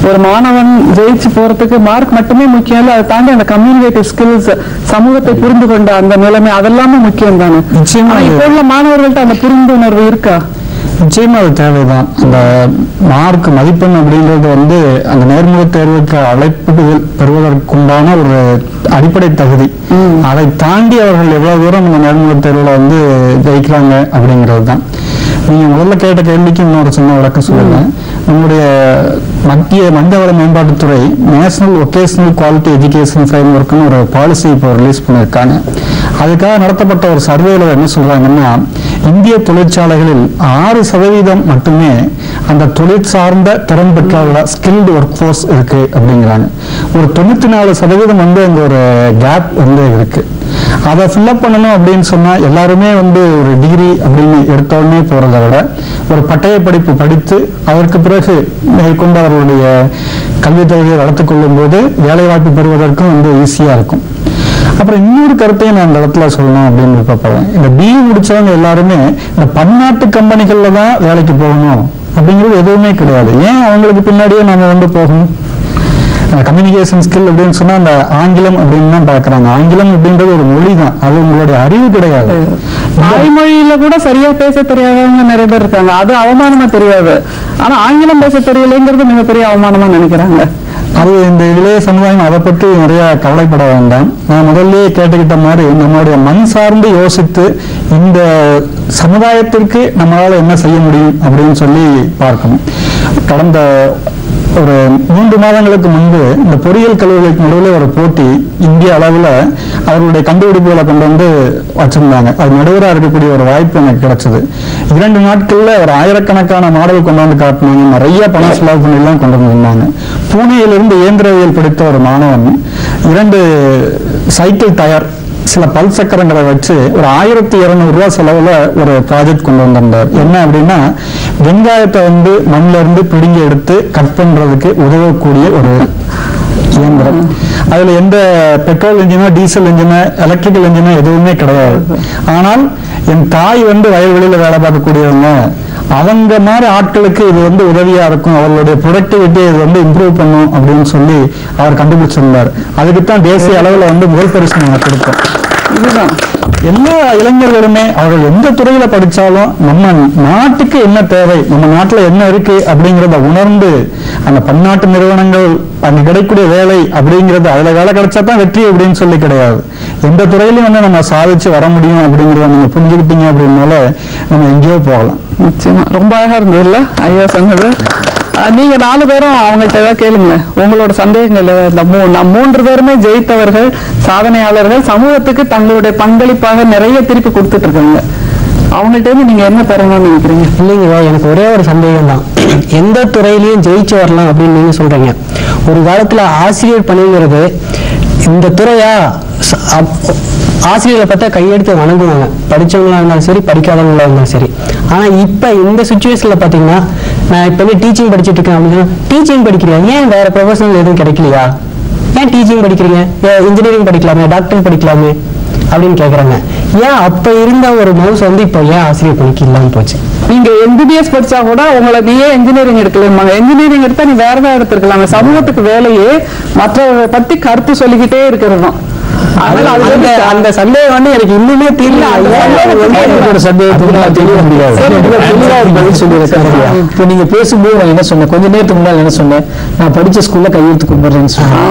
ஒரு மாணவன் ஜெயிச்சு போறதுக்கு மார்க் மட்டுமே முக்கியம் இல்ல, அதை தாண்டி அந்த கம்யூனிகேட்டிவ் ஸ்கில்ஸ், சமூகத்தை புரிந்து கொண்ட அந்த நிலைமை, அதெல்லாமே முக்கியம் தானே. நிச்சயமா இப்போ உள்ள மாணவர்கள்ட்ட அந்த புரிந்துணர்வு இருக்கா? நிச்சயமா அது தேவைதான். அந்த மார்க் மதிப்பெண் அப்படின்றது வந்து அந்த நேர்முக தேர்வுக்கு அழைப்பு பெறுவதற்குண்டான ஒரு அடிப்படை தகுதி. அதை தாண்டி அவர்கள் எவ்வளவு தூரம் அந்த நேர்முக தேர்வுல வந்து ஜெயிக்கிறாங்க அப்படிங்கிறது தான். நீங்க முதல்ல கேட்ட கேள்விக்கு இன்னொரு சின்ன விளக்கம் சொல்லுங்க. நம்முடைய மத்திய மனிதவள மேம்பாட்டுத்துறை நேஷனல் வொகேஷனல் குவாலிட்டி எஜுகேஷன் ஃப்ரேம்வொர்க்னு ஒரு பாலிசி இப்போ ரிலீஸ் பண்ணியிருக்காங்க. அதுக்காக நடத்தப்பட்ட ஒரு சர்வேல என்ன சொல்றாங்கன்னா, இந்திய தொழிற்சாலைகளில் 6% மட்டுமே அந்த தொழில் சார்ந்த திறன் பெற்ற ஸ்கில்டு ஒர்க் ஃபோர்ஸ் இருக்கு அப்படிங்கிறாங்க. ஒரு 94% வந்து அங்க ஒரு கேப் வந்து இருக்கு. அதை ஃபில்அப் பண்ணணும் அப்படின்னு சொன்னா எல்லாருமே வந்து ஒரு டிகிரி அப்படின்னு எடுத்த உடனே போறதை விட ஒரு பட்டய படிப்பு படித்து அதற்கு பிறகு மேற்கொண்டு அவர்களுடைய கல்வி தகுதியை வளர்த்துக் கொள்ளும் போது வேலை வாய்ப்பு பெறுவதற்கும் வந்து ஈஸியா இருக்கும். அப்புறம் இன்னொரு கருத்தையும் நான் இந்த இடத்துல சொல்லணும் அப்படின்னு விருப்பப்படுறேன். இந்த பிஇ முடிச்சவங்க எல்லாருமே இந்த பன்னாட்டு கம்பெனிகள்ல தான் வேலைக்கு போகணும் அப்படிங்கிறது எதுவுமே கிடையாது. ஏன் அவங்களுக்கு பின்னாடியே நம்ம வந்து போகணும்? கம்யூனிகேஷன் ஸ்கில் அப்படின்னு சொன்னா அந்த ஆங்கிலம் அப்படின்னு தான் பாக்குறாங்க. ஆங்கிலம் அப்படின்றது ஒரு மொழி தான், அது உங்களுடைய அறிவு கிடையாது. தாய்மொழியில கூட சரியா பேச தெரியாதவங்க நிறைய பேர் இருக்காங்க, அது அவமானமா தெரியாது. ஆனா ஆங்கிலம் பேச தெரியலைங்கிறது மிகப்பெரிய அவமானமா நினைக்கிறாங்க. அது இந்த இளைய சமுதாயம் அதை பற்றி நிறைய கவலைப்பட வேண்டாம். நான் முதல்லயே கேட்டுக்கிட்ட மாதிரி நம்மளுடைய மண் சார்ந்து யோசித்து இந்த சமுதாயத்திற்கு நம்மளால என்ன செய்ய முடியும் அப்படின்னு சொல்லி பார்க்கணும். கடந்த ஒரு 3 மாதங்களுக்கு முன்பு இந்த பொறியியல் கல்லூரிகளுக்கு நடுவில் ஒரு போட்டி இந்திய அளவில் அவர்களுடைய கண்டுபிடிப்புகளை கொண்டு வந்து வச்சிருந்தாங்க. அது நடுவராக இருக்கக்கூடிய ஒரு வாய்ப்பு எனக்கு கிடைச்சது. 2 நாட்கள்ல ஒரு 1000கணக்கான மாடல் கொண்டு வந்து காட்டினாங்க. நிறைய பணம் செலவு பண்ணிலாம் கொண்டு வந்திருந்தாங்க. பூனேயிலிருந்து இயந்திரவியல் படித்த ஒரு மாணவன் 2 சைக்கிள் டயர், சில பல் சக்கரங்களை வச்சு ஒரு 1200 ரூபாய் செலவுல ஒரு ப்ராஜெக்ட் கொண்டு வந்திருந்தார். என்ன அப்படின்னா, வெங்காயத்தை வந்து மண்ணில இருந்து பிடுங்கி எடுத்து கட் பண்றதுக்கு உதவக்கூடிய ஒரு இயந்திரம். அதுல எந்த பெட்ரோல் இன்ஜினோ டீசல் இன்ஜினோ எலக்ட்ரிக்கல் இன்ஜினோ எதுவுமே கிடையாது. ஆனால் என் தாய் வந்து வயல்வெளியில வேலை பார்க்கக்கூடியவங்க, அவங்க மாதிரி ஆட்களுக்கு இது வந்து உதவியா இருக்கும், அவர்களுடைய ப்ரொடக்டிவிட்டி இது வந்து இம்ப்ரூவ் பண்ணும் அப்படின்னு சொல்லி அவர் கண்டுபிடிச்சிருந்தார். அதுக்குத்தான் தேசிய அளவில் வந்து முதல் பரிசு நாங்கள் கொடுத்தோம். இதுதான் எல்லா இளைஞர்களுமே அவர்கள் எந்த துறையில படிச்சாலும் நம்ம நாட்டுக்கு என்ன தேவை, நம்ம நாட்டுல என்ன இருக்கு அப்படிங்கிறத உணர்ந்து அந்த பன்னாட்டு நிறுவனங்கள் அங்க கிடைக்கக்கூடிய வேலை அப்படிங்கிறது அதுல வேலை கிடைச்சா தான் வெற்றி அப்படின்னு சொல்லி கிடையாது. எந்த துறையிலும் வந்து நம்ம சாதிச்சு வர முடியும் அப்படிங்கிறத நீங்க புரிஞ்சுக்கிட்டீங்க அப்படின்னால நம்ம எங்கேயோ போகலாம். நிச்சயமா ரொம்ப அழகா இருந்தது இல்ல ஐயா சொன்னது. நீங்க 4 பேரும் அவங்கள்ட்ட ஏதாவது கேளுங்க, உங்களோட சந்தேகங்கள். இந்த 3 பேருமே ஜெயித்தவர்கள், சாதனையாளர்கள், சமூகத்துக்கு தங்களுடைய பங்களிப்பாக நிறைய திருப்பி கொடுத்துட்டு இருக்காங்க. அவங்கள்ட்ட இருந்து நீங்க என்ன பெறணும்னு நினைக்கிறீங்க? இல்லைங்க, எனக்கு ஒரே ஒரு சந்தேகம் தான். எந்த துறையிலையும் ஜெயிச்சு வரலாம் அப்படின்னு நீங்க சொல்றீங்க. ஒரு காலத்துல ஆசிரியர் பணிங்கிறது இந்த துறையா ஆசிரியர்களை பார்த்தா கையெடுத்து வணங்குவாங்க, படிச்சவங்களா இருந்தாலும் சரி படிக்காதவங்களா இருந்தாலும் சரி. ஆனா இப்ப இந்த சுச்சுவேஷன்ல பாத்தீங்கன்னா, நான் இப்ப டீச்சிங் படிச்சுட்டு இருக்கேன் அப்படின்னா, டீச்சிங் படிக்கிறீங்க, ஏன் வேற ப்ரொஃபஷனல் எதுவும் கிடைக்கலையா, ஏன் டீச்சிங் படிக்கிறீங்க, இன்ஜினியரிங் படிக்கலாமே, டாக்டர் படிக்கலாமே அப்படின்னு கேக்குறாங்க. ஏன் அப்ப இருந்த ஒரு மவுஸ் இப்ப ஏன் ஆசிரியர் பணிக்கு இல்லாம போச்சு? நீங்க MBBS படிச்சா கூட உங்களை நீயே இன்ஜினியரிங் எடுக்கலாமா, இன்ஜினியரிங் எடுத்தா நீ வேற ஏதாவது எடுத்துருக்கலாம். சமூகத்துக்கு வேலையே மற்றவர்களை பத்தி கருத்து சொல்லிக்கிட்டே இருக்கிறது தான். அந்த சந்தேகம் எனக்கு இன்னுமே தெரியல. இப்போ நீங்க பேசும்போது நான் என்ன சொன்னேன், கொஞ்ச நேரத்துக்கு முன்னாடி என்ன சொன்னேன், நான் படிச்ச ஸ்கூல்ல கையெழுத்து கும்பிடுறேன்னு சொன்னேன்,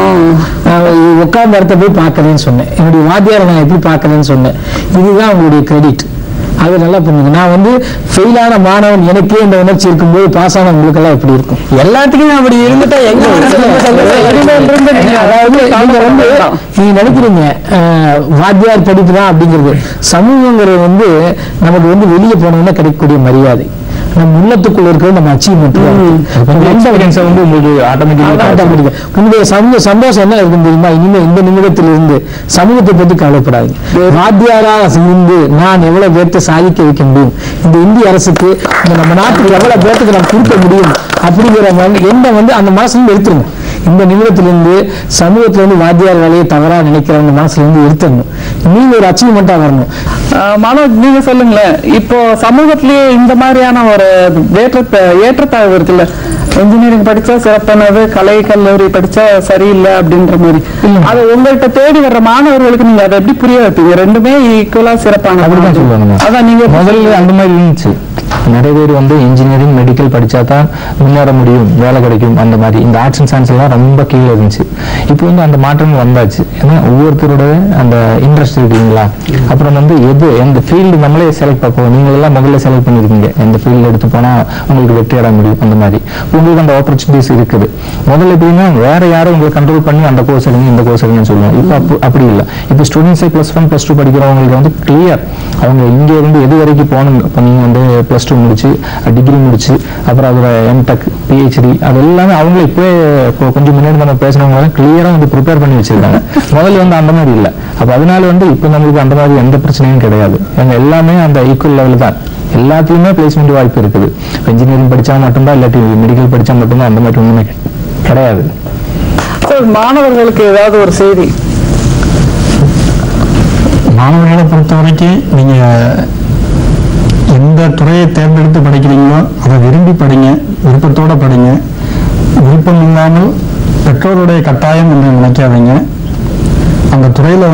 உட்கார்ந்த இடத்த போய் பாக்குறேன்னு சொன்னேன், என்னுடைய வாத்தியாரை நான் எப்படி பாக்குறேன்னு சொன்னேன். இதுதான் உங்களுடைய கிரெடிட். அது நல்லா பண்ணுங்க. நான் ஃபெயிலான மாணவன் எனக்கே இந்த உணர்ச்சி இருக்கும்போது பாஸ் ஆன உங்களுக்கு எல்லாம் எப்படி இருக்கும்? எல்லாத்துக்கும் அப்படி இருந்துட்டா எங்க அதாவது நீங்க நினைக்கிறீங்க வாத்தியார் படிப்பு தான் அப்படிங்கிறது. சமூகங்கிறது நமக்கு வெளியே போனோம்னா கிடைக்கக்கூடிய மரியாதை, நம்ம உள்ளத்துக்குள்ள இருக்கிறது நம்ம அச்சீவ்மெண்ட். உங்களுடைய சந்தோஷம் என்ன இருக்குன்னு தெரியுமா? இனிமே இந்த நிமிடத்திலிருந்து சமூகத்தை பற்றி கவலைப்படாது. வாத்தியாராக இருந்து நான் எவ்வளவு பேர்த்தை சாதிக்க வைக்க முடியும், இந்த இந்திய அரசுக்கு நம்ம நாட்டுக்கு எவ்வளவு பேர்த்துக்கு நான் கொடுக்க முடியும் அப்படிங்கிற எண்ணம் அந்த மனசுல எடுத்துருங்க. இந்த நிமிடத்திலிருந்து சமூகத்திலிருந்து வாத்தியார் வேலையை தவறா நினைக்கிறவங்க மனசுல இருந்து எடுத்துடணும். நீங்க ஒரு அச்சீவ்மெண்டா வரணும். மனோஜ், நீங்க சொல்லுங்களேன், இப்போ சமூகத்திலேயே இந்த மாதிரியான ஒரு ஏற்றத்தாழ்வு இருக்குல்ல, இன்ஜினியரிங் படிச்சா சிறப்பானது, கலை கல்லூரி படிச்சா சரியில்லை அப்படின்ற மாதிரி, அது உங்கள்கிட்ட தேடி வர்ற மாணவர்களுக்கு நீங்க அதை எப்படி புரிய வைப்பீங்க? ரெண்டுமே ஈக்குவலா சிறப்பான அப்படிதான் சொல்லுவாங்க. அதான் நீங்க முதல்ல அந்த மாதிரி இருந்துச்சு. நிறைய பேர் இன்ஜினியரிங் மெடிக்கல் படிச்சா தான் முன்னேற முடியும், வேலை கிடைக்கும், அந்த மாதிரி இந்த ஆர்ட்ஸ் அண்ட் சயின்ஸ் எல்லாம் ரொம்ப கீழே இருந்துச்சு. இப்போ அந்த மாற்றங்கள் வந்தாச்சு. ஏன்னா ஒவ்வொருத்தரோட அந்த இன்ட்ரெஸ்ட் இருக்குங்களா, அப்புறம் எது எந்த ஃபீல்டு நம்மளே செலக்ட் பார்ப்போம். நீங்க எல்லாம் முதல்ல செலக்ட் பண்ணிருக்கீங்க, எந்த ஃபீல்டு எடுத்து போனா உங்களுக்கு வெற்றி அடைய முடியும், அந்த மாதிரி உங்களுக்கு அந்த ஆப்பர்ச்சுனிட்டிஸ் இருக்குது. முதல்ல எப்படின்னா வேற யாரும் உங்களை கண்ட்ரோல் பண்ணி அந்த கோர்ஸ் எடுங்க இந்த கோர்ஸ் எடுங்கன்னு சொல்லுவாங்க. இப்போ அப்படி இல்லை. இப்போ ஸ்டூடெண்ட்ஸே +1 +2 படிக்கிறவங்களுக்கு கிளியர் அவங்க இங்க இருந்து எது வரைக்கும் போகணும். இப்போ நீங்க +2 முடிச்சு டிகிரி முடிச்சு அப்புறம் அதோட MTech PhD அது எல்லாமே அவங்களே இப்போ கொஞ்சம் முன்னாடி நம்ம பேசுறவங்க கிளியரா ப்ரிப்பேர் பண்ணி வச்சிருக்காங்க. முதல்ல அந்த மாதிரி இல்லை. அப்ப அதனால இப்போ நம்மளுக்கு அந்த மாதிரி எந்த பிரச்சனையும் கிடையாது. எங்க எல்லாமே அந்த ஈக்குவல் லெவல் தான். எல்லாத்துலயுமே பிளேஸ்மெண்ட் வாய்ப்பு இருக்குது. இன்ஜினியரிங் படிச்சா மட்டும்தான், இல்லாட்டி மெடிக்கல் படிச்சா மட்டும்தான், அந்த மாதிரி ஒண்ணுமே கிடையாது. மாணவர்களுக்கு ஏதாவது ஒரு செய்தி? மாணவர்களை பொறுத்த வரைக்கும் நீங்க எந்த துறையை தேர்ந்தெடுத்து படிக்கிறீங்களோ அதை விரும்பி படிங்க, விருப்பத்தோட படிங்க. விருப்பம் இல்லாமல் பெற்றோருடைய கட்டாயம் என்று நினைக்காதீங்க. அந்த துறையில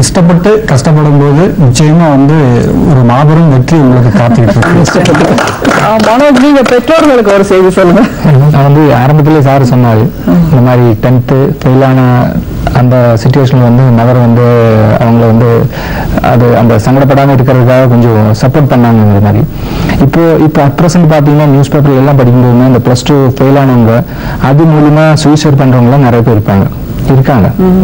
இஷ்டப்பட்டு கஷ்டப்படும் போது நிச்சயமா ஒரு மாபெரும் வெற்றி உங்களுக்கு காத்துக்கிட்டு இருக்கு. மனோஜ், நீங்க பெற்றோர்களுக்கு ஒரு செய்தி சொல்லுங்க. நான் ஆரம்பத்திலே சார் சொன்னாரு, இந்த மாதிரி 10th ஃபெயிலான அந்த சிச்சுவேஷன்ல நகர் அவங்கள அது அந்த சங்கடப்படாம இருக்கிறதுக்காக கொஞ்சம் சப்போர்ட் பண்ணாங்க மாதிரி. இப்போ அட் ப்ரெசென்ட் பாத்தீங்கன்னா நியூஸ் பேப்பர் எல்லாம் படிக்கும்போது இந்த +2 ஃபெயில் ஆனவங்க அது மூலமா சூசைட் பண்றவங்க நிறைய பேர் இருக்காங்க.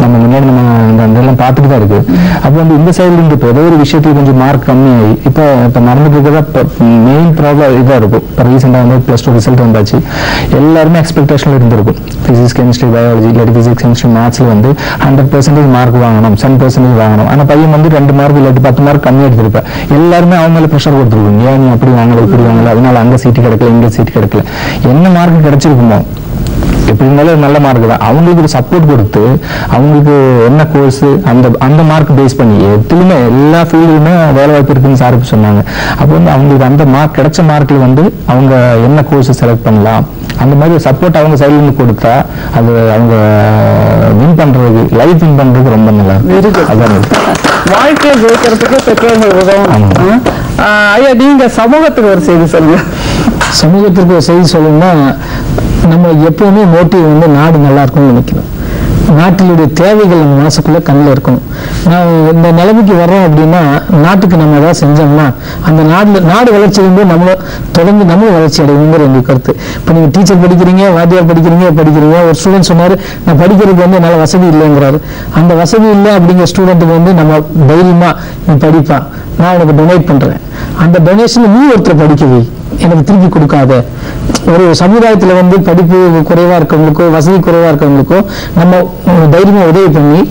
நம்ம முன்னாடி நம்ம இதெல்லாம் பார்த்துட்டு தான் இருக்கு. அப்போ இந்த சைடுல இருந்து இப்போ ஏதோ ஒரு விஷயத்துக்கு கொஞ்சம் மார்க் கம்மியாகி இப்போ நடந்துட்டு இருக்கிறதா மெயின் ப்ராப்ளம் இதாக இருக்கும். இப்போ ரீசெண்டாக +2 ரிசல்ட் வந்தாச்சு. எல்லாருமே எக்ஸ்பெக்டேஷன்ல இருந்திருக்கும். பிசிக்ஸ் கெமிஸ்ட்ரி பயாலஜி இல்லாட்டி பிசிக்ஸ் கெமிஸ்ட்ரி மேத்ஸ்ல 100% மார்க் வாங்கணும், 10% வாங்கணும். ஆனால் பையன் 2 மார்க் இல்லாட்டி 10 மார்க் கம்மியாக எடுத்திருப்பேன். எல்லாருமே அவங்க மேல ப்ரெஷர் கொடுத்துருக்கோம். ஏன் நீ அப்படி வாங்கல இப்படி வாங்கல, அதனால அங்க சீட்டு கிடைக்கல இங்க சீட்டு கிடைக்கல. என்ன மார்க் கிடைச்சிருக்குமோ எப்படி இருந்தாலும் நல்ல மார்க் தான். அவங்களுக்கு ஒரு சப்போர்ட் கொடுத்து அவங்களுக்கு என்ன கோர்ஸ் அந்த மார்க் பேஸ் பண்ணி எதுலையுமே எல்லா ஃபீல்டுமே வேலை வாய்ப்பு இருக்குன்னு சார் சொன்னாங்க. அப்போ அவங்களுக்கு அந்த மார்க் கிடைச்ச மார்க்ல அவங்க என்ன கோர்ஸ் செலக்ட் பண்ணலாம் அந்த மாதிரி ஒரு சப்போர்ட் அவங்க சைட்ல இருந்து கொடுத்தா அது அவங்க வின் பண்றதுக்கு லைஃப் வின் பண்றதுக்கு ரொம்ப நல்லா இருக்கும். வாழ்க்கையை ஜெயிக்கிறதுக்கு பெற்றோர்கள் உதவும். ஐயா, நீங்க சமூகத்துக்கு ஒரு செய்தி சொல்லுங்க. சமூகத்திற்கு ஒரு செய்தி சொல்லணும்னா, நம்ம எப்பவுமே மோட்டிவ் நாடு நல்லா இருக்கும்னு நினைக்கணும். நாட்டினுடைய தேவைகள் நம்ம மனசுக்குள்ள கண்ணில் இருக்கணும். நான் இந்த நிலைமைக்கு வர்றோம் அப்படின்னா நாட்டுக்கு நம்ம ஏதாவது செஞ்சோம்னா அந்த நாடு வளர்ச்சி வந்து தொடர்ந்து நம்மளும் வளர்ச்சி அடையுங்கிற எங்கள் கருத்து. இப்போ நீங்கள் டீச்சர் படிக்கிறீங்க, வாத்தியார் படிக்கிறீங்க. ஒரு ஸ்டூடெண்ட் சொன்னார், நான் படிக்கிறதுக்கு என்னால் வசதி இல்லைங்கிறாரு. அந்த வசதி இல்லை அப்படிங்கிற ஸ்டூடெண்ட்டுக்கு நம்ம தைரியமா நீ படிப்பா, நான் உனக்கு டொனேட் பண்றேன், அந்த டொனேஷன் நீ ஒருத்தர் படிக்க வை. எனக்கு திருப்பி கொடுக்காத. ஒரு சமுதாயத்துல வந்து படிப்பு குறைவா இருக்கவங்களுக்கோ வசதி குறைவா இருக்கவங்களுக்கோ நம்ம தைரியமா உதவி பண்ணி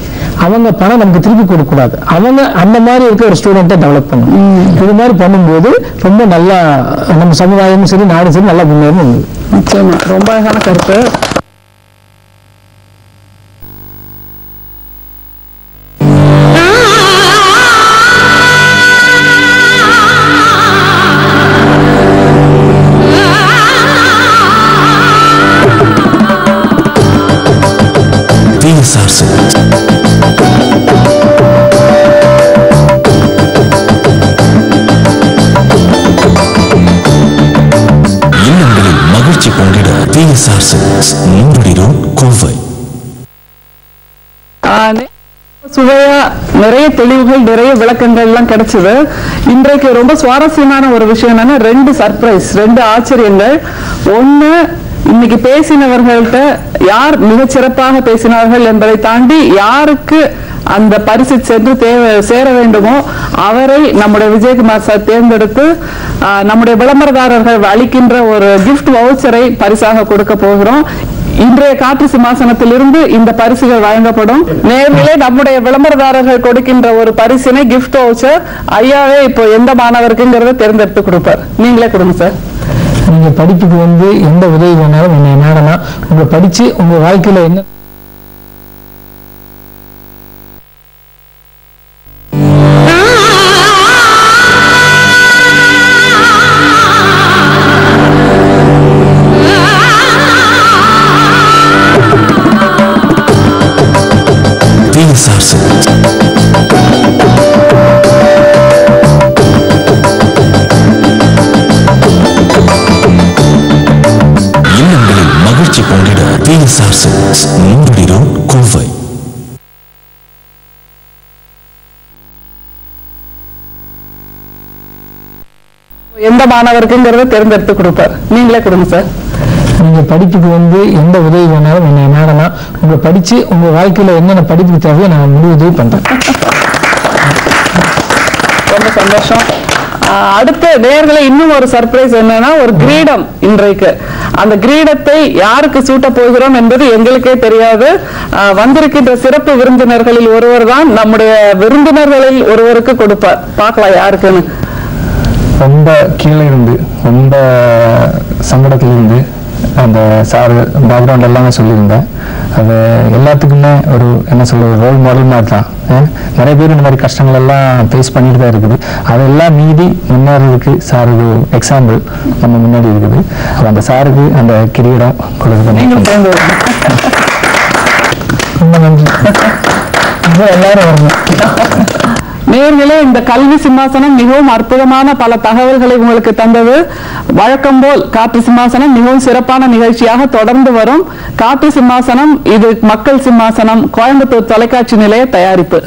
அவங்க பணம் நமக்கு திருப்பி கொடுக்க கூடாது, அவங்க அந்த மாதிரி இருக்க ஒரு ஸ்டூடெண்ட்டை டெவலப் பண்ணணும். இது மாதிரி பண்ணும்போது ரொம்ப நல்லா நம்ம சமுதாயமும் சரி நாடும் சரி நல்லா முன்னேறும். நிச்சயமா ரொம்ப அழகான கருத்து. TSR Silks. இல்லங்களில் மகிழ்ச்சி பொங்கிட TSR Silks, மூன்றடி ரோட், கோவை. சுவையா நிறைய தெளிவுகள் நிறைய விளக்கங்கள் எல்லாம் கிடைச்சது. இன்றைக்கு ரொம்ப சுவாரஸ்யமான ஒரு விஷயம் என்னன்னா 2 சர்ப்ரைஸ், 2 ஆச்சரியங்கள். ஒண்ணு, இன்னைக்கு பேசினவர்கள்ட்ட யார் மிகச் சிறப்பாக பேசினார்கள் என்பதை தாண்டி யாருக்கு அந்த பரிசு சென்று சேர வேண்டுமோ அவரை நம்முடைய விஜயகுமார் சார் தேர்ந்தெடுத்து நம்முடைய விளம்பரதாரர்கள் அளிக்கின்ற ஒரு கிஃப்ட் வவுச்சரை பரிசாக கொடுக்க போகிறோம். இன்றைய காற்று சிம்மாசனத்திலிருந்து இந்த பரிசுகள் வழங்கப்படும். நேரிலே நம்முடைய விளம்பரதாரர்கள் கொடுக்கின்ற ஒரு பரிசினை கிஃப்ட் வவுச்சர் ஐயாவே இப்போ எந்த மாணவருக்குங்கிறத தேர்ந்தெடுத்து கொடுப்பார். நீங்களே கொடுங்க சார். நீங்க படிப்புக்கு வந்து எந்த உதவி வேணாலும் என்ன நாடலாம். உங்க படிச்சு உங்க வாழ்க்கையில என்ன TSR Silks. இல்லங்களில் மகிழ்ச்சி பொங்கிட TSR Silks, மூன்றடி ரோட், கோவை. எந்த மாணவருக்குங்கிறத தேர்ந்தெடுத்து கொடுப்பார். நீங்களே கொடுங்க சார். நீங்க படிப்புக்கு வந்து எந்த உதவி வேணாலும் என்ன நாடலாம். உங்க படிச்சு உங்க வாழ்க்கையில என்னென்ன படிப்புக்கு தேவையோ நான் முழு உதவி பண்றேன். ரொம்ப சந்தோஷம். அடுத்த நேயர்களே இன்னும் ஒரு சர்ப்ரைஸ் என்னன்னா ஒரு கிரீடம். இன்றைக்கு அந்த கிரீடத்தை யாருக்கு சூட்ட போகிறோம் என்பது எங்களுக்கே தெரியாது. வந்திருக்கின்ற சிறப்பு விருந்தினர்களில் ஒருவர் தான் நம்முடைய விருந்தினர்களில் ஒருவருக்கு கொடுப்பார். பார்க்கலாம் யாருக்குன்னு. ரொம்ப கீழே இருந்து ரொம்ப சங்கடத்தில் இருந்து அந்த சார் பேக்ரவுண்ட் எல்லாமே சொல்லியிருந்தேன். அது எல்லாத்துக்குமே ஒரு என்ன சொல்றது ரோல் மாடல் மாதிரி தான். நிறைய பேர் இந்த மாதிரி கஷ்டங்கள் எல்லாம் ஃபேஸ் பண்ணிட்டு தான் இருக்குது. அதெல்லாம் மீறி முன்னேறதுக்கு சார் ஒரு எக்ஸாம்பிள் நம்ம முன்னாடி இருக்குது. அந்த சாருக்கு அந்த கிரீடம் கொடுக்குறது ரொம்ப நன்றி. எல்லாரும் வரணும். நேர்களே, இந்த கல்வி சிம்மாசனம் மிகவும் அற்புதமான பல தகவல்களை உங்களுக்கு தந்தது. வழக்கம் போல் காற்று சிம்மாசனம் மிகவும் சிறப்பான நிகழ்ச்சியாக தொடர்ந்து வரும். காற்று சிம்மாசனம் இது மக்கள் சிம்மாசனம், கோயம்புத்தூர் தொலைக்காட்சி நிலைய தயாரிப்பு.